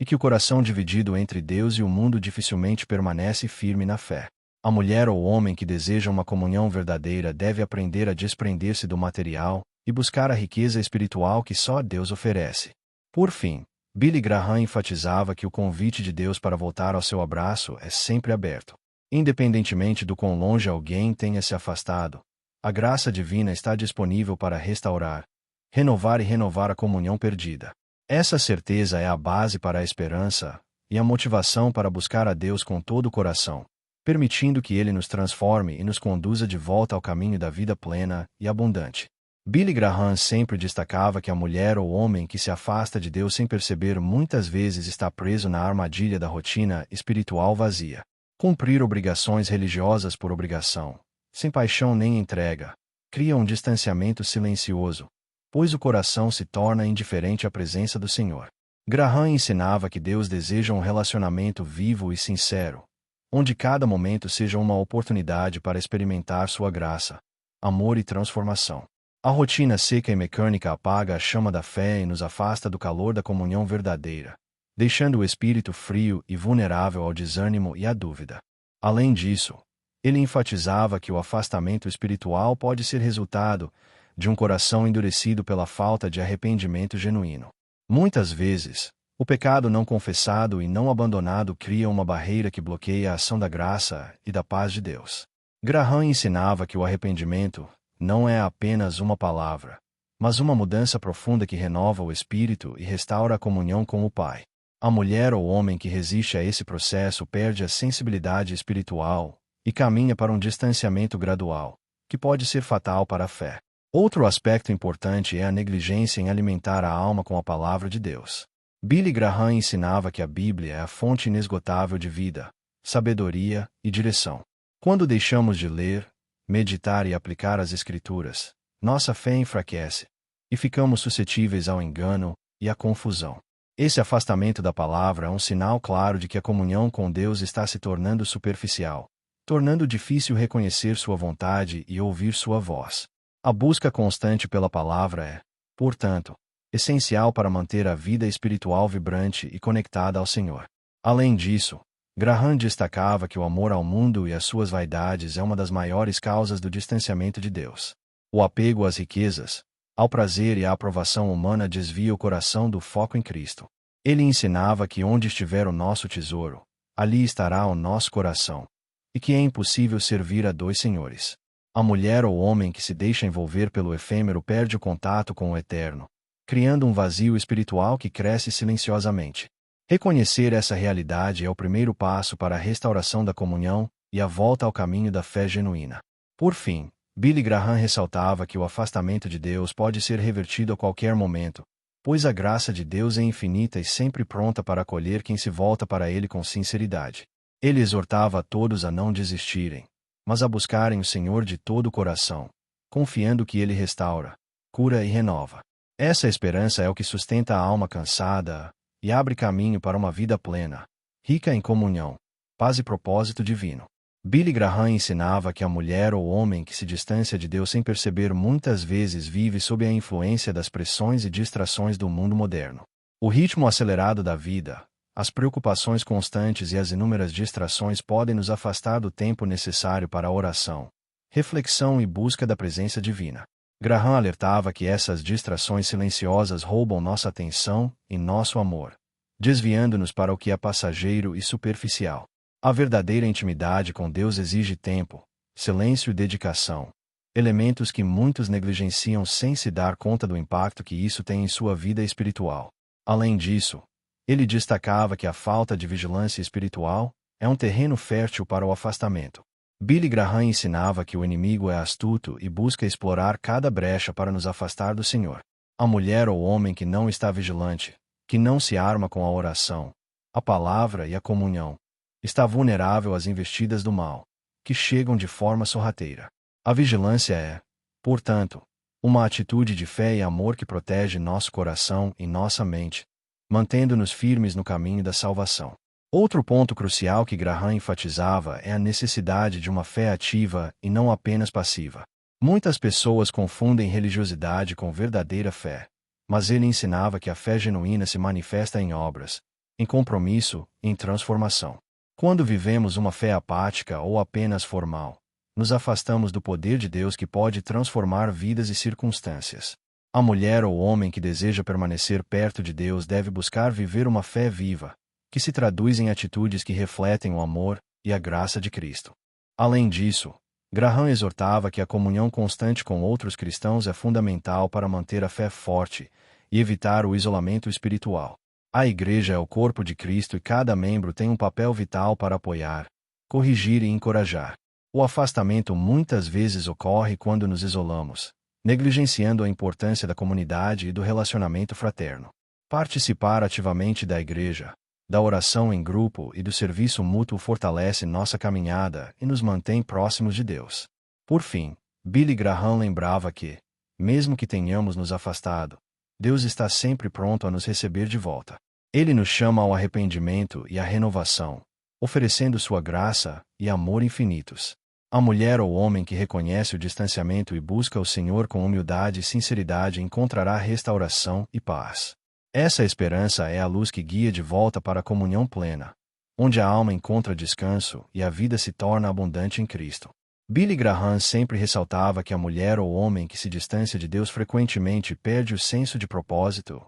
e que o coração dividido entre Deus e o mundo dificilmente permanece firme na fé. A mulher ou homem que deseja uma comunhão verdadeira deve aprender a desprender-se do material e buscar a riqueza espiritual que só Deus oferece. Por fim, Billy Graham enfatizava que o convite de Deus para voltar ao seu abraço é sempre aberto. Independentemente do quão longe alguém tenha se afastado, a graça divina está disponível para restaurar, renovar a comunhão perdida. Essa certeza é a base para a esperança e a motivação para buscar a Deus com todo o coração, permitindo que Ele nos transforme e nos conduza de volta ao caminho da vida plena e abundante. Billy Graham sempre destacava que a mulher ou homem que se afasta de Deus sem perceber muitas vezes está preso na armadilha da rotina espiritual vazia. Cumprir obrigações religiosas por obrigação, sem paixão nem entrega, cria um distanciamento silencioso, pois o coração se torna indiferente à presença do Senhor. Graham ensinava que Deus deseja um relacionamento vivo e sincero, onde cada momento seja uma oportunidade para experimentar sua graça, amor e transformação. A rotina seca e mecânica apaga a chama da fé e nos afasta do calor da comunhão verdadeira, deixando o espírito frio e vulnerável ao desânimo e à dúvida. Além disso, ele enfatizava que o afastamento espiritual pode ser resultado de um coração endurecido pela falta de arrependimento genuíno. Muitas vezes, o pecado não confessado e não abandonado cria uma barreira que bloqueia a ação da graça e da paz de Deus. Graham ensinava que o arrependimento não é apenas uma palavra, mas uma mudança profunda que renova o espírito e restaura a comunhão com o Pai. A mulher ou homem que resiste a esse processo perde a sensibilidade espiritual e caminha para um distanciamento gradual, que pode ser fatal para a fé. Outro aspecto importante é a negligência em alimentar a alma com a palavra de Deus. Billy Graham ensinava que a Bíblia é a fonte inesgotável de vida, sabedoria e direção. Quando deixamos de ler, meditar e aplicar as Escrituras, nossa fé enfraquece, e ficamos suscetíveis ao engano e à confusão. Esse afastamento da palavra é um sinal claro de que a comunhão com Deus está se tornando superficial, tornando difícil reconhecer sua vontade e ouvir sua voz. A busca constante pela palavra é, portanto, essencial para manter a vida espiritual vibrante e conectada ao Senhor. Além disso, Graham destacava que o amor ao mundo e às suas vaidades é uma das maiores causas do distanciamento de Deus. O apego às riquezas, ao prazer e à aprovação humana desvia o coração do foco em Cristo. Ele ensinava que onde estiver o nosso tesouro, ali estará o nosso coração, e que é impossível servir a dois senhores. A mulher ou homem que se deixa envolver pelo efêmero perde o contato com o eterno, criando um vazio espiritual que cresce silenciosamente. Reconhecer essa realidade é o primeiro passo para a restauração da comunhão e a volta ao caminho da fé genuína. Por fim, Billy Graham ressaltava que o afastamento de Deus pode ser revertido a qualquer momento, pois a graça de Deus é infinita e sempre pronta para acolher quem se volta para Ele com sinceridade. Ele exortava a todos a não desistirem, mas a buscarem o Senhor de todo o coração, confiando que Ele restaura, cura e renova. Essa esperança é o que sustenta a alma cansada e abre caminho para uma vida plena, rica em comunhão, paz e propósito divino. Billy Graham ensinava que a mulher ou homem que se distancia de Deus sem perceber muitas vezes vive sob a influência das pressões e distrações do mundo moderno. O ritmo acelerado da vida, as preocupações constantes e as inúmeras distrações podem nos afastar do tempo necessário para a oração, reflexão e busca da presença divina. Graham alertava que essas distrações silenciosas roubam nossa atenção e nosso amor, desviando-nos para o que é passageiro e superficial. A verdadeira intimidade com Deus exige tempo, silêncio e dedicação, elementos que muitos negligenciam sem se dar conta do impacto que isso tem em sua vida espiritual. Além disso, ele destacava que a falta de vigilância espiritual é um terreno fértil para o afastamento. Billy Graham ensinava que o inimigo é astuto e busca explorar cada brecha para nos afastar do Senhor. A mulher ou homem que não está vigilante, que não se arma com a oração, a palavra e a comunhão, está vulnerável às investidas do mal, que chegam de forma sorrateira. A vigilância é, portanto, uma atitude de fé e amor que protege nosso coração e nossa mente, mantendo-nos firmes no caminho da salvação. Outro ponto crucial que Graham enfatizava é a necessidade de uma fé ativa e não apenas passiva. Muitas pessoas confundem religiosidade com verdadeira fé, mas ele ensinava que a fé genuína se manifesta em obras, em compromisso e em transformação. Quando vivemos uma fé apática ou apenas formal, nos afastamos do poder de Deus que pode transformar vidas e circunstâncias. A mulher ou homem que deseja permanecer perto de Deus deve buscar viver uma fé viva, que se traduz em atitudes que refletem o amor e a graça de Cristo. Além disso, Graham exortava que a comunhão constante com outros cristãos é fundamental para manter a fé forte e evitar o isolamento espiritual. A Igreja é o corpo de Cristo e cada membro tem um papel vital para apoiar, corrigir e encorajar. O afastamento muitas vezes ocorre quando nos isolamos, negligenciando a importância da comunidade e do relacionamento fraterno. Participar ativamente da Igreja, da oração em grupo e do serviço mútuo fortalece nossa caminhada e nos mantém próximos de Deus. Por fim, Billy Graham lembrava que, mesmo que tenhamos nos afastado, Deus está sempre pronto a nos receber de volta. Ele nos chama ao arrependimento e à renovação, oferecendo sua graça e amor infinitos. A mulher ou homem que reconhece o distanciamento e busca o Senhor com humildade e sinceridade encontrará restauração e paz. Essa esperança é a luz que guia de volta para a comunhão plena, onde a alma encontra descanso e a vida se torna abundante em Cristo. Billy Graham sempre ressaltava que a mulher ou homem que se distancia de Deus frequentemente perde o senso de propósito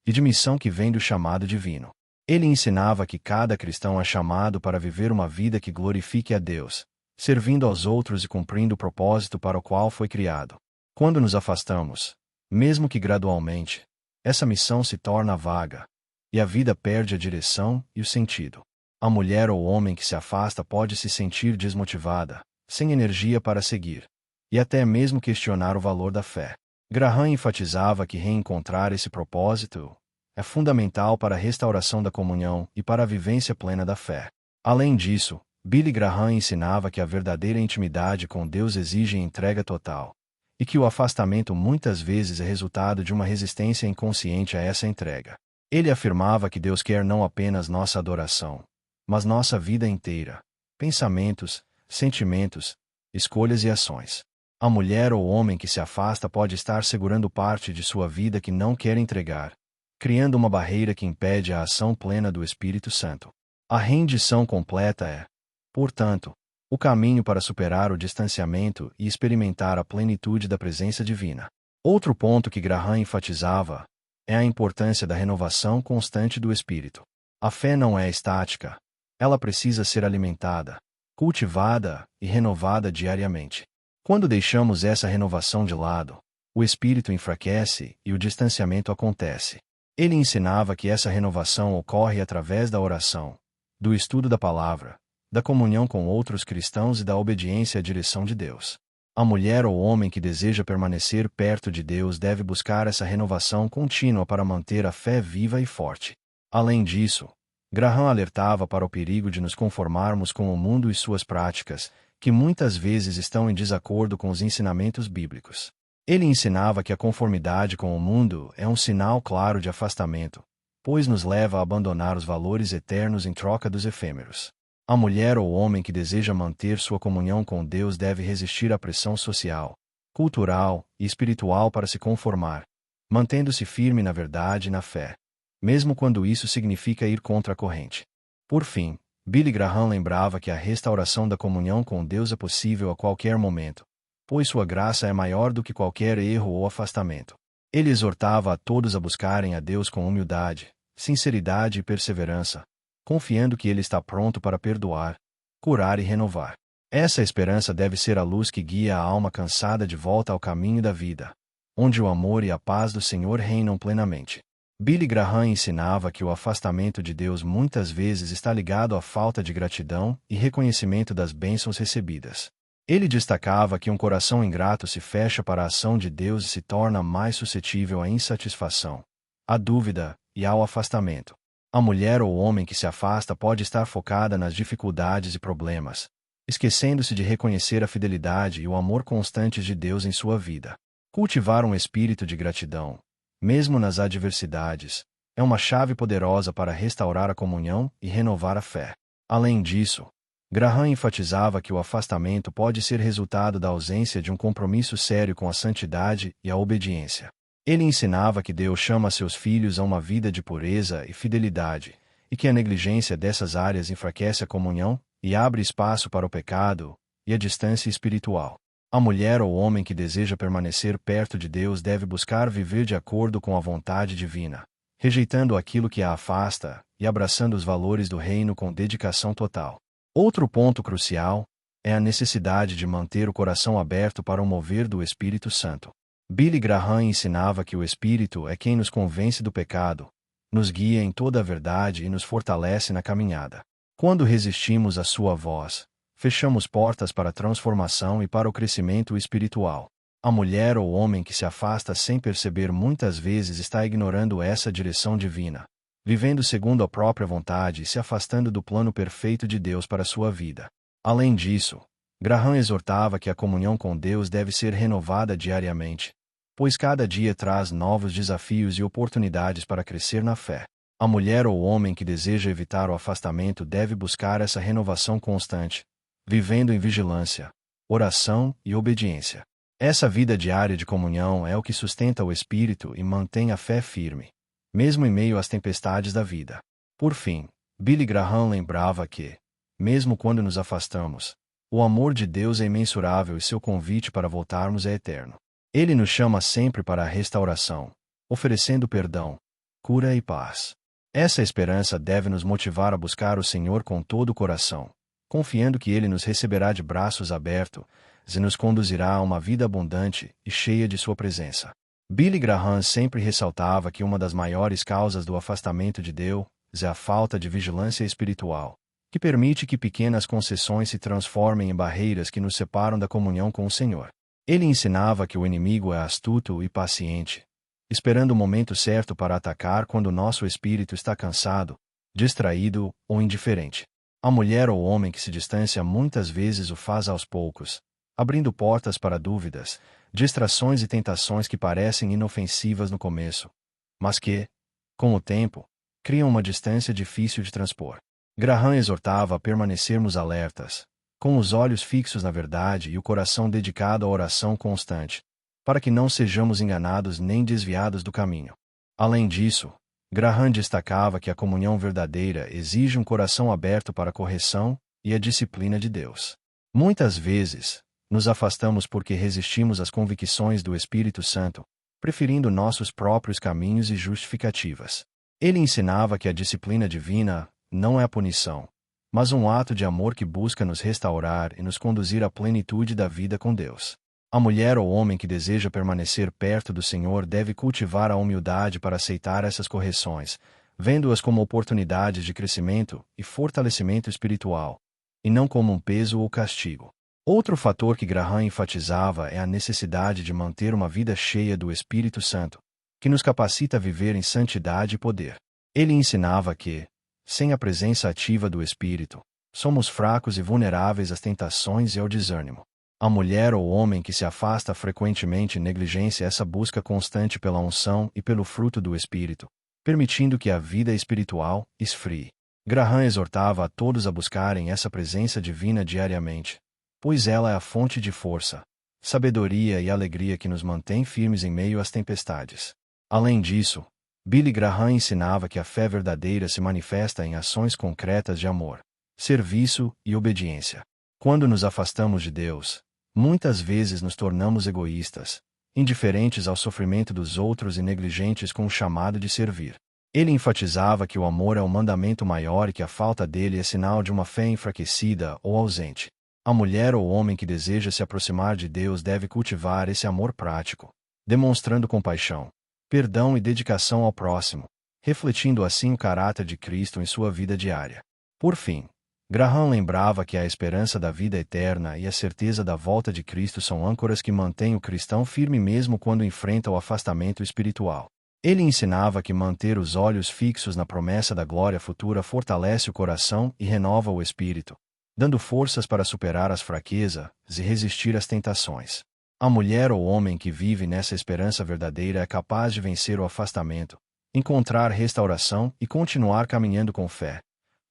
e de missão que vem do chamado divino. Ele ensinava que cada cristão é chamado para viver uma vida que glorifique a Deus, servindo aos outros e cumprindo o propósito para o qual foi criado. Quando nos afastamos, mesmo que gradualmente, essa missão se torna vaga, e a vida perde a direção e o sentido. A mulher ou homem que se afasta pode se sentir desmotivada, sem energia para seguir, e até mesmo questionar o valor da fé. Graham enfatizava que reencontrar esse propósito é fundamental para a restauração da comunhão e para a vivência plena da fé. Além disso, Billy Graham ensinava que a verdadeira intimidade com Deus exige entrega total, e que o afastamento muitas vezes é resultado de uma resistência inconsciente a essa entrega. Ele afirmava que Deus quer não apenas nossa adoração, mas nossa vida inteira, pensamentos, sentimentos, escolhas e ações. A mulher ou homem que se afasta pode estar segurando parte de sua vida que não quer entregar, criando uma barreira que impede a ação plena do Espírito Santo. A rendição completa é, portanto, o caminho para superar o distanciamento e experimentar a plenitude da presença divina. Outro ponto que Graham enfatizava é a importância da renovação constante do Espírito. A fé não é estática, ela precisa ser alimentada, cultivada e renovada diariamente. Quando deixamos essa renovação de lado, o espírito enfraquece e o distanciamento acontece. Ele ensinava que essa renovação ocorre através da oração, do estudo da palavra, da comunhão com outros cristãos e da obediência à direção de Deus. A mulher ou homem que deseja permanecer perto de Deus deve buscar essa renovação contínua para manter a fé viva e forte. Além disso, Graham alertava para o perigo de nos conformarmos com o mundo e suas práticas, que muitas vezes estão em desacordo com os ensinamentos bíblicos. Ele ensinava que a conformidade com o mundo é um sinal claro de afastamento, pois nos leva a abandonar os valores eternos em troca dos efêmeros. A mulher ou homem que deseja manter sua comunhão com Deus deve resistir à pressão social, cultural e espiritual para se conformar, mantendo-se firme na verdade e na fé, mesmo quando isso significa ir contra a corrente. Por fim, Billy Graham lembrava que a restauração da comunhão com Deus é possível a qualquer momento, pois sua graça é maior do que qualquer erro ou afastamento. Ele exortava a todos a buscarem a Deus com humildade, sinceridade e perseverança, confiando que Ele está pronto para perdoar, curar e renovar. Essa esperança deve ser a luz que guia a alma cansada de volta ao caminho da vida, onde o amor e a paz do Senhor reinam plenamente. Billy Graham ensinava que o afastamento de Deus muitas vezes está ligado à falta de gratidão e reconhecimento das bênçãos recebidas. Ele destacava que um coração ingrato se fecha para a ação de Deus e se torna mais suscetível à insatisfação, à dúvida e ao afastamento. A mulher ou homem que se afasta pode estar focada nas dificuldades e problemas, esquecendo-se de reconhecer a fidelidade e o amor constantes de Deus em sua vida. Cultivar um espírito de gratidão, mesmo nas adversidades, é uma chave poderosa para restaurar a comunhão e renovar a fé. Além disso, Graham enfatizava que o afastamento pode ser resultado da ausência de um compromisso sério com a santidade e a obediência. Ele ensinava que Deus chama seus filhos a uma vida de pureza e fidelidade, e que a negligência dessas áreas enfraquece a comunhão e abre espaço para o pecado e a distância espiritual. A mulher ou homem que deseja permanecer perto de Deus deve buscar viver de acordo com a vontade divina, rejeitando aquilo que a afasta e abraçando os valores do reino com dedicação total. Outro ponto crucial é a necessidade de manter o coração aberto para o mover do Espírito Santo. Billy Graham ensinava que o Espírito é quem nos convence do pecado, nos guia em toda a verdade e nos fortalece na caminhada. Quando resistimos à sua voz, fechamos portas para a transformação e para o crescimento espiritual. A mulher ou homem que se afasta sem perceber muitas vezes está ignorando essa direção divina, vivendo segundo a própria vontade e se afastando do plano perfeito de Deus para sua vida. Além disso, Graham exortava que a comunhão com Deus deve ser renovada diariamente, pois cada dia traz novos desafios e oportunidades para crescer na fé. A mulher ou homem que deseja evitar o afastamento deve buscar essa renovação constante, vivendo em vigilância, oração e obediência. Essa vida diária de comunhão é o que sustenta o espírito e mantém a fé firme, mesmo em meio às tempestades da vida. Por fim, Billy Graham lembrava que, mesmo quando nos afastamos, o amor de Deus é imensurável e seu convite para voltarmos é eterno. Ele nos chama sempre para a restauração, oferecendo perdão, cura e paz. Essa esperança deve nos motivar a buscar o Senhor com todo o coração, confiando que Ele nos receberá de braços abertos e nos conduzirá a uma vida abundante e cheia de sua presença. Billy Graham sempre ressaltava que uma das maiores causas do afastamento de Deus é a falta de vigilância espiritual, que permite que pequenas concessões se transformem em barreiras que nos separam da comunhão com o Senhor. Ele ensinava que o inimigo é astuto e paciente, esperando o momento certo para atacar quando nosso espírito está cansado, distraído ou indiferente. A mulher ou homem que se distancia muitas vezes o faz aos poucos, abrindo portas para dúvidas, distrações e tentações que parecem inofensivas no começo, mas que, Com o tempo, criam uma distância difícil de transpor. Graham exortava a permanecermos alertas, com os olhos fixos na verdade e o coração dedicado à oração constante, para que não sejamos enganados nem desviados do caminho. Além disso, Graham destacava que a comunhão verdadeira exige um coração aberto para a correção e a disciplina de Deus. Muitas vezes, nos afastamos porque resistimos às convicções do Espírito Santo, preferindo nossos próprios caminhos e justificativas. Ele ensinava que a disciplina divina não é a punição, mas um ato de amor que busca nos restaurar e nos conduzir à plenitude da vida com Deus. A mulher ou homem que deseja permanecer perto do Senhor deve cultivar a humildade para aceitar essas correções, vendo-as como oportunidades de crescimento e fortalecimento espiritual, e não como um peso ou castigo. Outro fator que Graham enfatizava é a necessidade de manter uma vida cheia do Espírito Santo, que nos capacita a viver em santidade e poder. Ele ensinava que, sem a presença ativa do Espírito, somos fracos e vulneráveis às tentações e ao desânimo. A mulher ou homem que se afasta frequentemente negligencia essa busca constante pela unção e pelo fruto do Espírito, permitindo que a vida espiritual esfrie. Graham exortava a todos a buscarem essa presença divina diariamente, pois ela é a fonte de força, sabedoria e alegria que nos mantém firmes em meio às tempestades. Além disso, Billy Graham ensinava que a fé verdadeira se manifesta em ações concretas de amor, serviço e obediência. Quando nos afastamos de Deus, muitas vezes nos tornamos egoístas, indiferentes ao sofrimento dos outros e negligentes com o chamado de servir. Ele enfatizava que o amor é um mandamento maior e que a falta dele é sinal de uma fé enfraquecida ou ausente. A mulher ou homem que deseja se aproximar de Deus deve cultivar esse amor prático, demonstrando compaixão, perdão e dedicação ao próximo, refletindo assim o caráter de Cristo em sua vida diária. Por fim, Graham lembrava que a esperança da vida eterna e a certeza da volta de Cristo são âncoras que mantêm o cristão firme mesmo quando enfrenta o afastamento espiritual. Ele ensinava que manter os olhos fixos na promessa da glória futura fortalece o coração e renova o espírito, dando forças para superar as fraquezas e resistir às tentações. A mulher ou homem que vive nessa esperança verdadeira é capaz de vencer o afastamento, encontrar restauração e continuar caminhando com fé,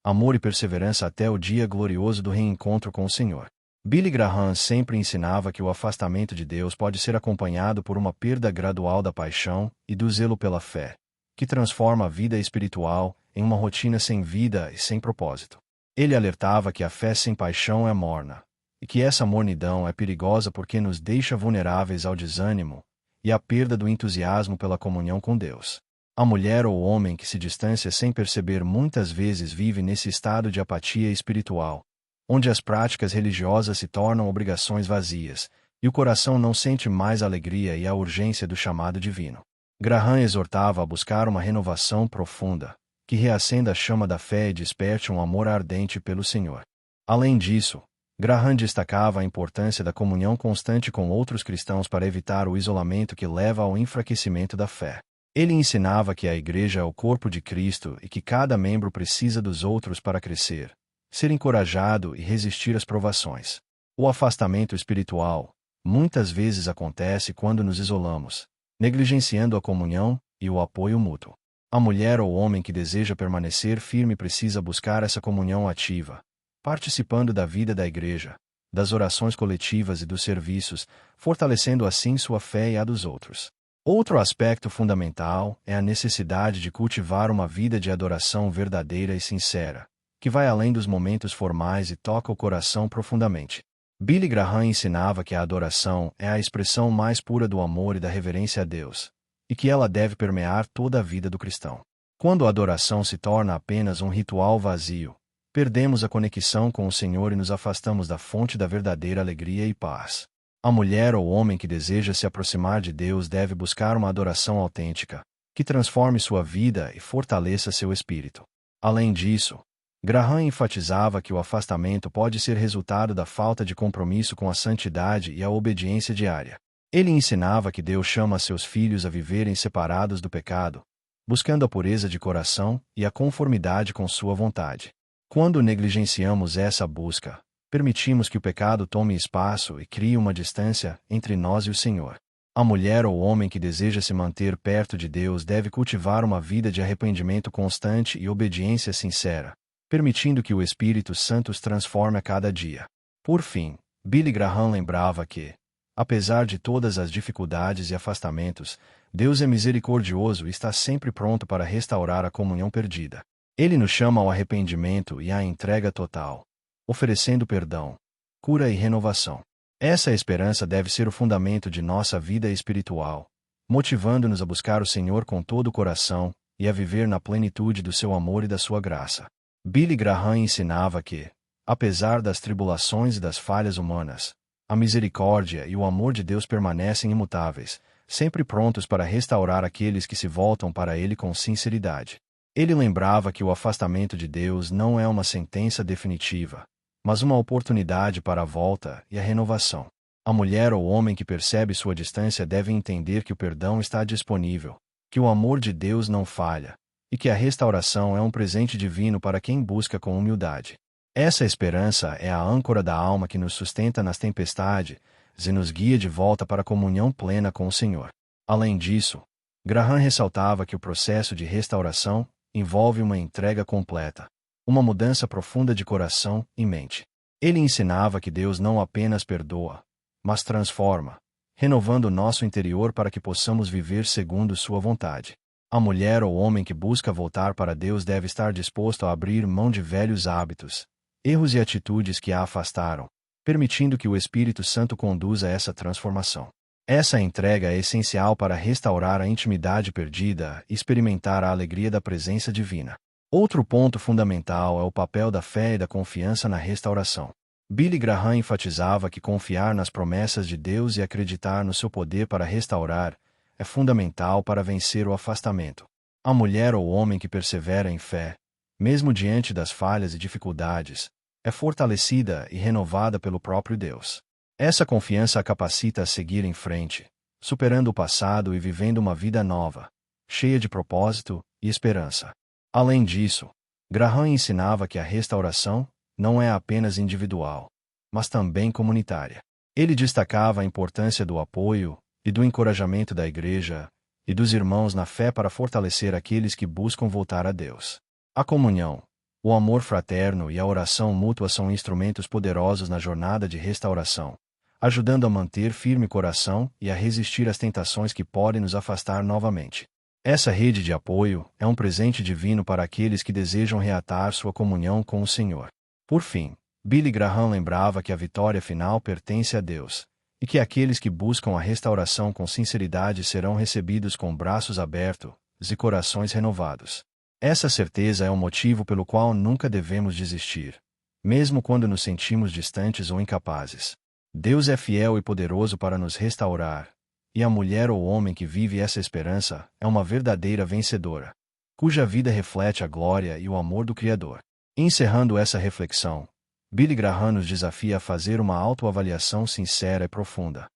amor e perseverança até o dia glorioso do reencontro com o Senhor. Billy Graham sempre ensinava que o afastamento de Deus pode ser acompanhado por uma perda gradual da paixão e do zelo pela fé, que transforma a vida espiritual em uma rotina sem vida e sem propósito. Ele alertava que a fé sem paixão é morna, e que essa mornidão é perigosa porque nos deixa vulneráveis ao desânimo e à perda do entusiasmo pela comunhão com Deus. A mulher ou homem que se distancia sem perceber muitas vezes vive nesse estado de apatia espiritual, onde as práticas religiosas se tornam obrigações vazias, e o coração não sente mais a alegria e a urgência do chamado divino. Graham exortava a buscar uma renovação profunda, que reacenda a chama da fé e desperte um amor ardente pelo Senhor. Além disso, Graham destacava a importância da comunhão constante com outros cristãos para evitar o isolamento que leva ao enfraquecimento da fé. Ele ensinava que a igreja é o corpo de Cristo e que cada membro precisa dos outros para crescer, ser encorajado e resistir às provações. O afastamento espiritual muitas vezes acontece quando nos isolamos, negligenciando a comunhão e o apoio mútuo. A mulher ou homem que deseja permanecer firme precisa buscar essa comunhão ativa, participando da vida da igreja, das orações coletivas e dos serviços, fortalecendo assim sua fé e a dos outros. Outro aspecto fundamental é a necessidade de cultivar uma vida de adoração verdadeira e sincera, que vai além dos momentos formais e toca o coração profundamente. Billy Graham ensinava que a adoração é a expressão mais pura do amor e da reverência a Deus, e que ela deve permear toda a vida do cristão. Quando a adoração se torna apenas um ritual vazio, perdemos a conexão com o Senhor e nos afastamos da fonte da verdadeira alegria e paz. A mulher ou homem que deseja se aproximar de Deus deve buscar uma adoração autêntica, que transforme sua vida e fortaleça seu espírito. Além disso, Graham enfatizava que o afastamento pode ser resultado da falta de compromisso com a santidade e a obediência diária. Ele ensinava que Deus chama seus filhos a viverem separados do pecado, buscando a pureza de coração e a conformidade com sua vontade. Quando negligenciamos essa busca, permitimos que o pecado tome espaço e crie uma distância entre nós e o Senhor. A mulher ou homem que deseja se manter perto de Deus deve cultivar uma vida de arrependimento constante e obediência sincera, permitindo que o Espírito Santo os transforme a cada dia. Por fim, Billy Graham lembrava que, apesar de todas as dificuldades e afastamentos, Deus é misericordioso e está sempre pronto para restaurar a comunhão perdida. Ele nos chama ao arrependimento e à entrega total, oferecendo perdão, cura e renovação. Essa esperança deve ser o fundamento de nossa vida espiritual, motivando-nos a buscar o Senhor com todo o coração e a viver na plenitude do seu amor e da sua graça. Billy Graham ensinava que, apesar das tribulações e das falhas humanas, a misericórdia e o amor de Deus permanecem imutáveis, sempre prontos para restaurar aqueles que se voltam para Ele com sinceridade. Ele lembrava que o afastamento de Deus não é uma sentença definitiva, mas uma oportunidade para a volta e a renovação. A mulher ou homem que percebe sua distância deve entender que o perdão está disponível, que o amor de Deus não falha, e que a restauração é um presente divino para quem busca com humildade. Essa esperança é a âncora da alma que nos sustenta nas tempestades e nos guia de volta para a comunhão plena com o Senhor. Além disso, Graham ressaltava que o processo de restauração envolve uma entrega completa, uma mudança profunda de coração e mente. Ele ensinava que Deus não apenas perdoa, mas transforma, renovando o nosso interior para que possamos viver segundo sua vontade. A mulher ou homem que busca voltar para Deus deve estar disposto a abrir mão de velhos hábitos, erros e atitudes que a afastaram, permitindo que o Espírito Santo conduza essa transformação. Essa entrega é essencial para restaurar a intimidade perdida e experimentar a alegria da presença divina. Outro ponto fundamental é o papel da fé e da confiança na restauração. Billy Graham enfatizava que confiar nas promessas de Deus e acreditar no seu poder para restaurar é fundamental para vencer o afastamento. A mulher ou homem que persevera em fé, mesmo diante das falhas e dificuldades, é fortalecida e renovada pelo próprio Deus. Essa confiança a capacita a seguir em frente, superando o passado e vivendo uma vida nova, cheia de propósito e esperança. Além disso, Graham ensinava que a restauração não é apenas individual, mas também comunitária. Ele destacava a importância do apoio e do encorajamento da igreja e dos irmãos na fé para fortalecer aqueles que buscam voltar a Deus. A comunhão, o amor fraterno e a oração mútua são instrumentos poderosos na jornada de restauração, ajudando a manter firme o coração e a resistir às tentações que podem nos afastar novamente. Essa rede de apoio é um presente divino para aqueles que desejam reatar sua comunhão com o Senhor. Por fim, Billy Graham lembrava que a vitória final pertence a Deus, e que aqueles que buscam a restauração com sinceridade serão recebidos com braços abertos e corações renovados. Essa certeza é o motivo pelo qual nunca devemos desistir, mesmo quando nos sentimos distantes ou incapazes. Deus é fiel e poderoso para nos restaurar, e a mulher ou homem que vive essa esperança é uma verdadeira vencedora, cuja vida reflete a glória e o amor do Criador. Encerrando essa reflexão, Billy Graham nos desafia a fazer uma autoavaliação sincera e profunda.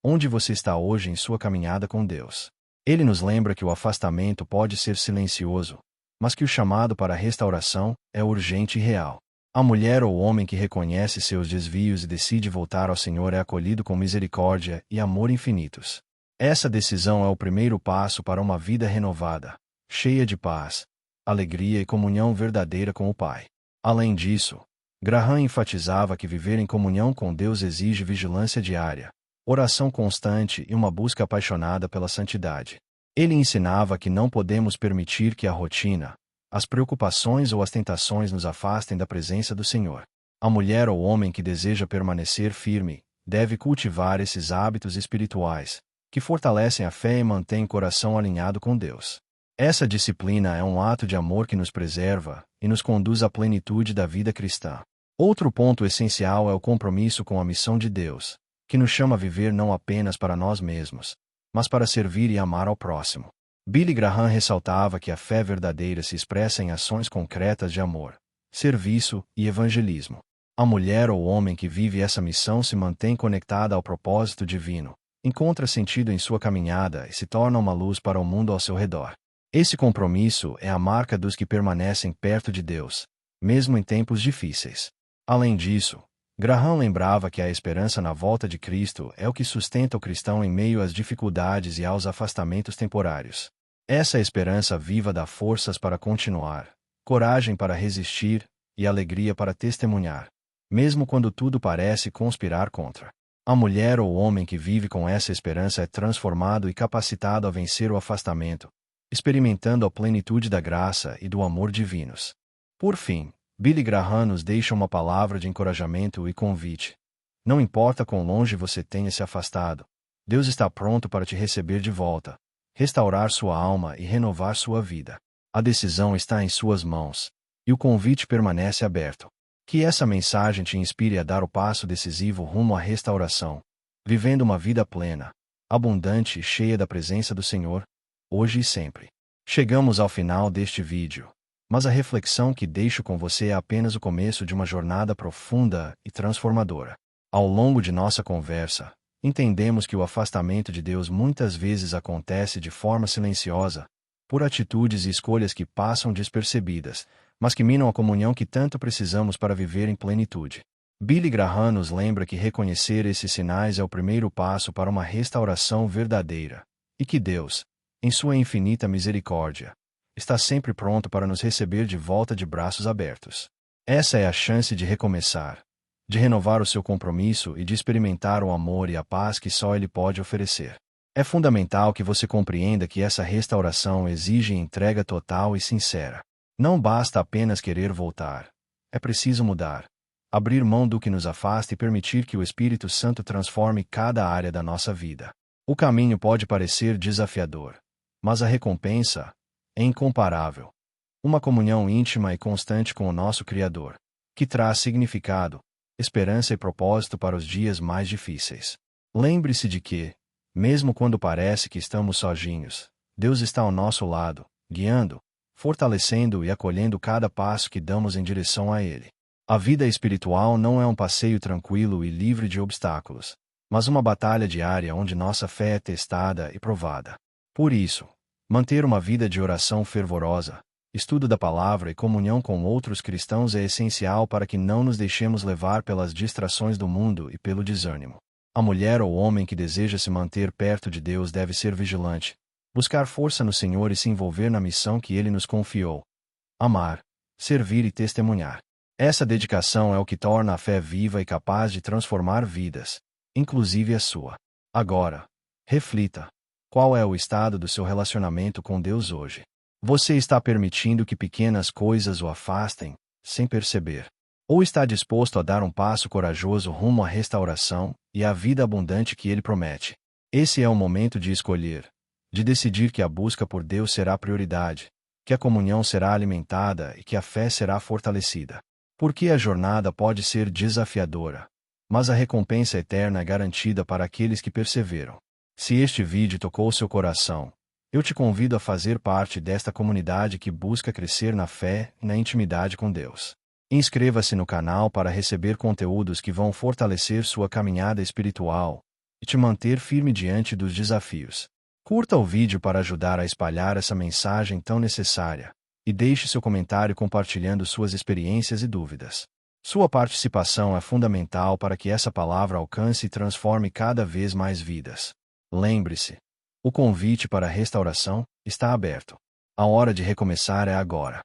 Onde você está hoje em sua caminhada com Deus? Ele nos lembra que o afastamento pode ser silencioso, mas que o chamado para a restauração é urgente e real. A mulher ou homem que reconhece seus desvios e decide voltar ao Senhor é acolhido com misericórdia e amor infinitos. Essa decisão é o primeiro passo para uma vida renovada, cheia de paz, alegria e comunhão verdadeira com o Pai. Além disso, Graham enfatizava que viver em comunhão com Deus exige vigilância diária, oração constante e uma busca apaixonada pela santidade. Ele ensinava que não podemos permitir que a rotina, as preocupações ou as tentações nos afastem da presença do Senhor. A mulher ou homem que deseja permanecer firme deve cultivar esses hábitos espirituais, que fortalecem a fé e mantêm o coração alinhado com Deus. Essa disciplina é um ato de amor que nos preserva e nos conduz à plenitude da vida cristã. Outro ponto essencial é o compromisso com a missão de Deus, que nos chama a viver não apenas para nós mesmos, mas para servir e amar ao próximo. Billy Graham ressaltava que a fé verdadeira se expressa em ações concretas de amor, serviço e evangelismo. A mulher ou homem que vive essa missão se mantém conectada ao propósito divino, encontra sentido em sua caminhada e se torna uma luz para o mundo ao seu redor. Esse compromisso é a marca dos que permanecem perto de Deus, mesmo em tempos difíceis. Além disso, Graham lembrava que a esperança na volta de Cristo é o que sustenta o cristão em meio às dificuldades e aos afastamentos temporários. Essa esperança viva dá forças para continuar, coragem para resistir e alegria para testemunhar, mesmo quando tudo parece conspirar contra. A mulher ou homem que vive com essa esperança é transformado e capacitado a vencer o afastamento, experimentando a plenitude da graça e do amor divinos. Por fim, Billy Graham nos deixa uma palavra de encorajamento e convite. Não importa quão longe você tenha se afastado, Deus está pronto para te receber de volta, restaurar sua alma e renovar sua vida. A decisão está em suas mãos, e o convite permanece aberto. Que essa mensagem te inspire a dar o passo decisivo rumo à restauração, vivendo uma vida plena, abundante e cheia da presença do Senhor, hoje e sempre. Chegamos ao final deste vídeo, mas a reflexão que deixo com você é apenas o começo de uma jornada profunda e transformadora. Ao longo de nossa conversa, entendemos que o afastamento de Deus muitas vezes acontece de forma silenciosa, por atitudes e escolhas que passam despercebidas, mas que minam a comunhão que tanto precisamos para viver em plenitude. Billy Graham nos lembra que reconhecer esses sinais é o primeiro passo para uma restauração verdadeira, e que Deus, em sua infinita misericórdia, está sempre pronto para nos receber de volta de braços abertos. Essa é a chance de recomeçar, de renovar o seu compromisso e de experimentar o amor e a paz que só Ele pode oferecer. É fundamental que você compreenda que essa restauração exige entrega total e sincera. Não basta apenas querer voltar. É preciso mudar, abrir mão do que nos afasta e permitir que o Espírito Santo transforme cada área da nossa vida. O caminho pode parecer desafiador, mas a recompensa é incomparável. Uma comunhão íntima e constante com o nosso Criador, que traz significado, esperança e propósito para os dias mais difíceis. Lembre-se de que, mesmo quando parece que estamos sozinhos, Deus está ao nosso lado, guiando, fortalecendo e acolhendo cada passo que damos em direção a Ele. A vida espiritual não é um passeio tranquilo e livre de obstáculos, mas uma batalha diária onde nossa fé é testada e provada. Por isso, manter uma vida de oração fervorosa, estudo da palavra e comunhão com outros cristãos é essencial para que não nos deixemos levar pelas distrações do mundo e pelo desânimo. A mulher ou homem que deseja se manter perto de Deus deve ser vigilante, buscar força no Senhor e se envolver na missão que Ele nos confiou. Amar, servir e testemunhar. Essa dedicação é o que torna a fé viva e capaz de transformar vidas, inclusive a sua. Agora, reflita. Qual é o estado do seu relacionamento com Deus hoje? Você está permitindo que pequenas coisas o afastem, sem perceber? Ou está disposto a dar um passo corajoso rumo à restauração e à vida abundante que Ele promete? Esse é o momento de escolher, de decidir que a busca por Deus será prioridade, que a comunhão será alimentada e que a fé será fortalecida. Porque a jornada pode ser desafiadora, mas a recompensa eterna é garantida para aqueles que perseveram. Se este vídeo tocou seu coração, eu te convido a fazer parte desta comunidade que busca crescer na fé e na intimidade com Deus. Inscreva-se no canal para receber conteúdos que vão fortalecer sua caminhada espiritual e te manter firme diante dos desafios. Curta o vídeo para ajudar a espalhar essa mensagem tão necessária, e deixe seu comentário compartilhando suas experiências e dúvidas. Sua participação é fundamental para que essa palavra alcance e transforme cada vez mais vidas. Lembre-se, o convite para a restauração está aberto. A hora de recomeçar é agora.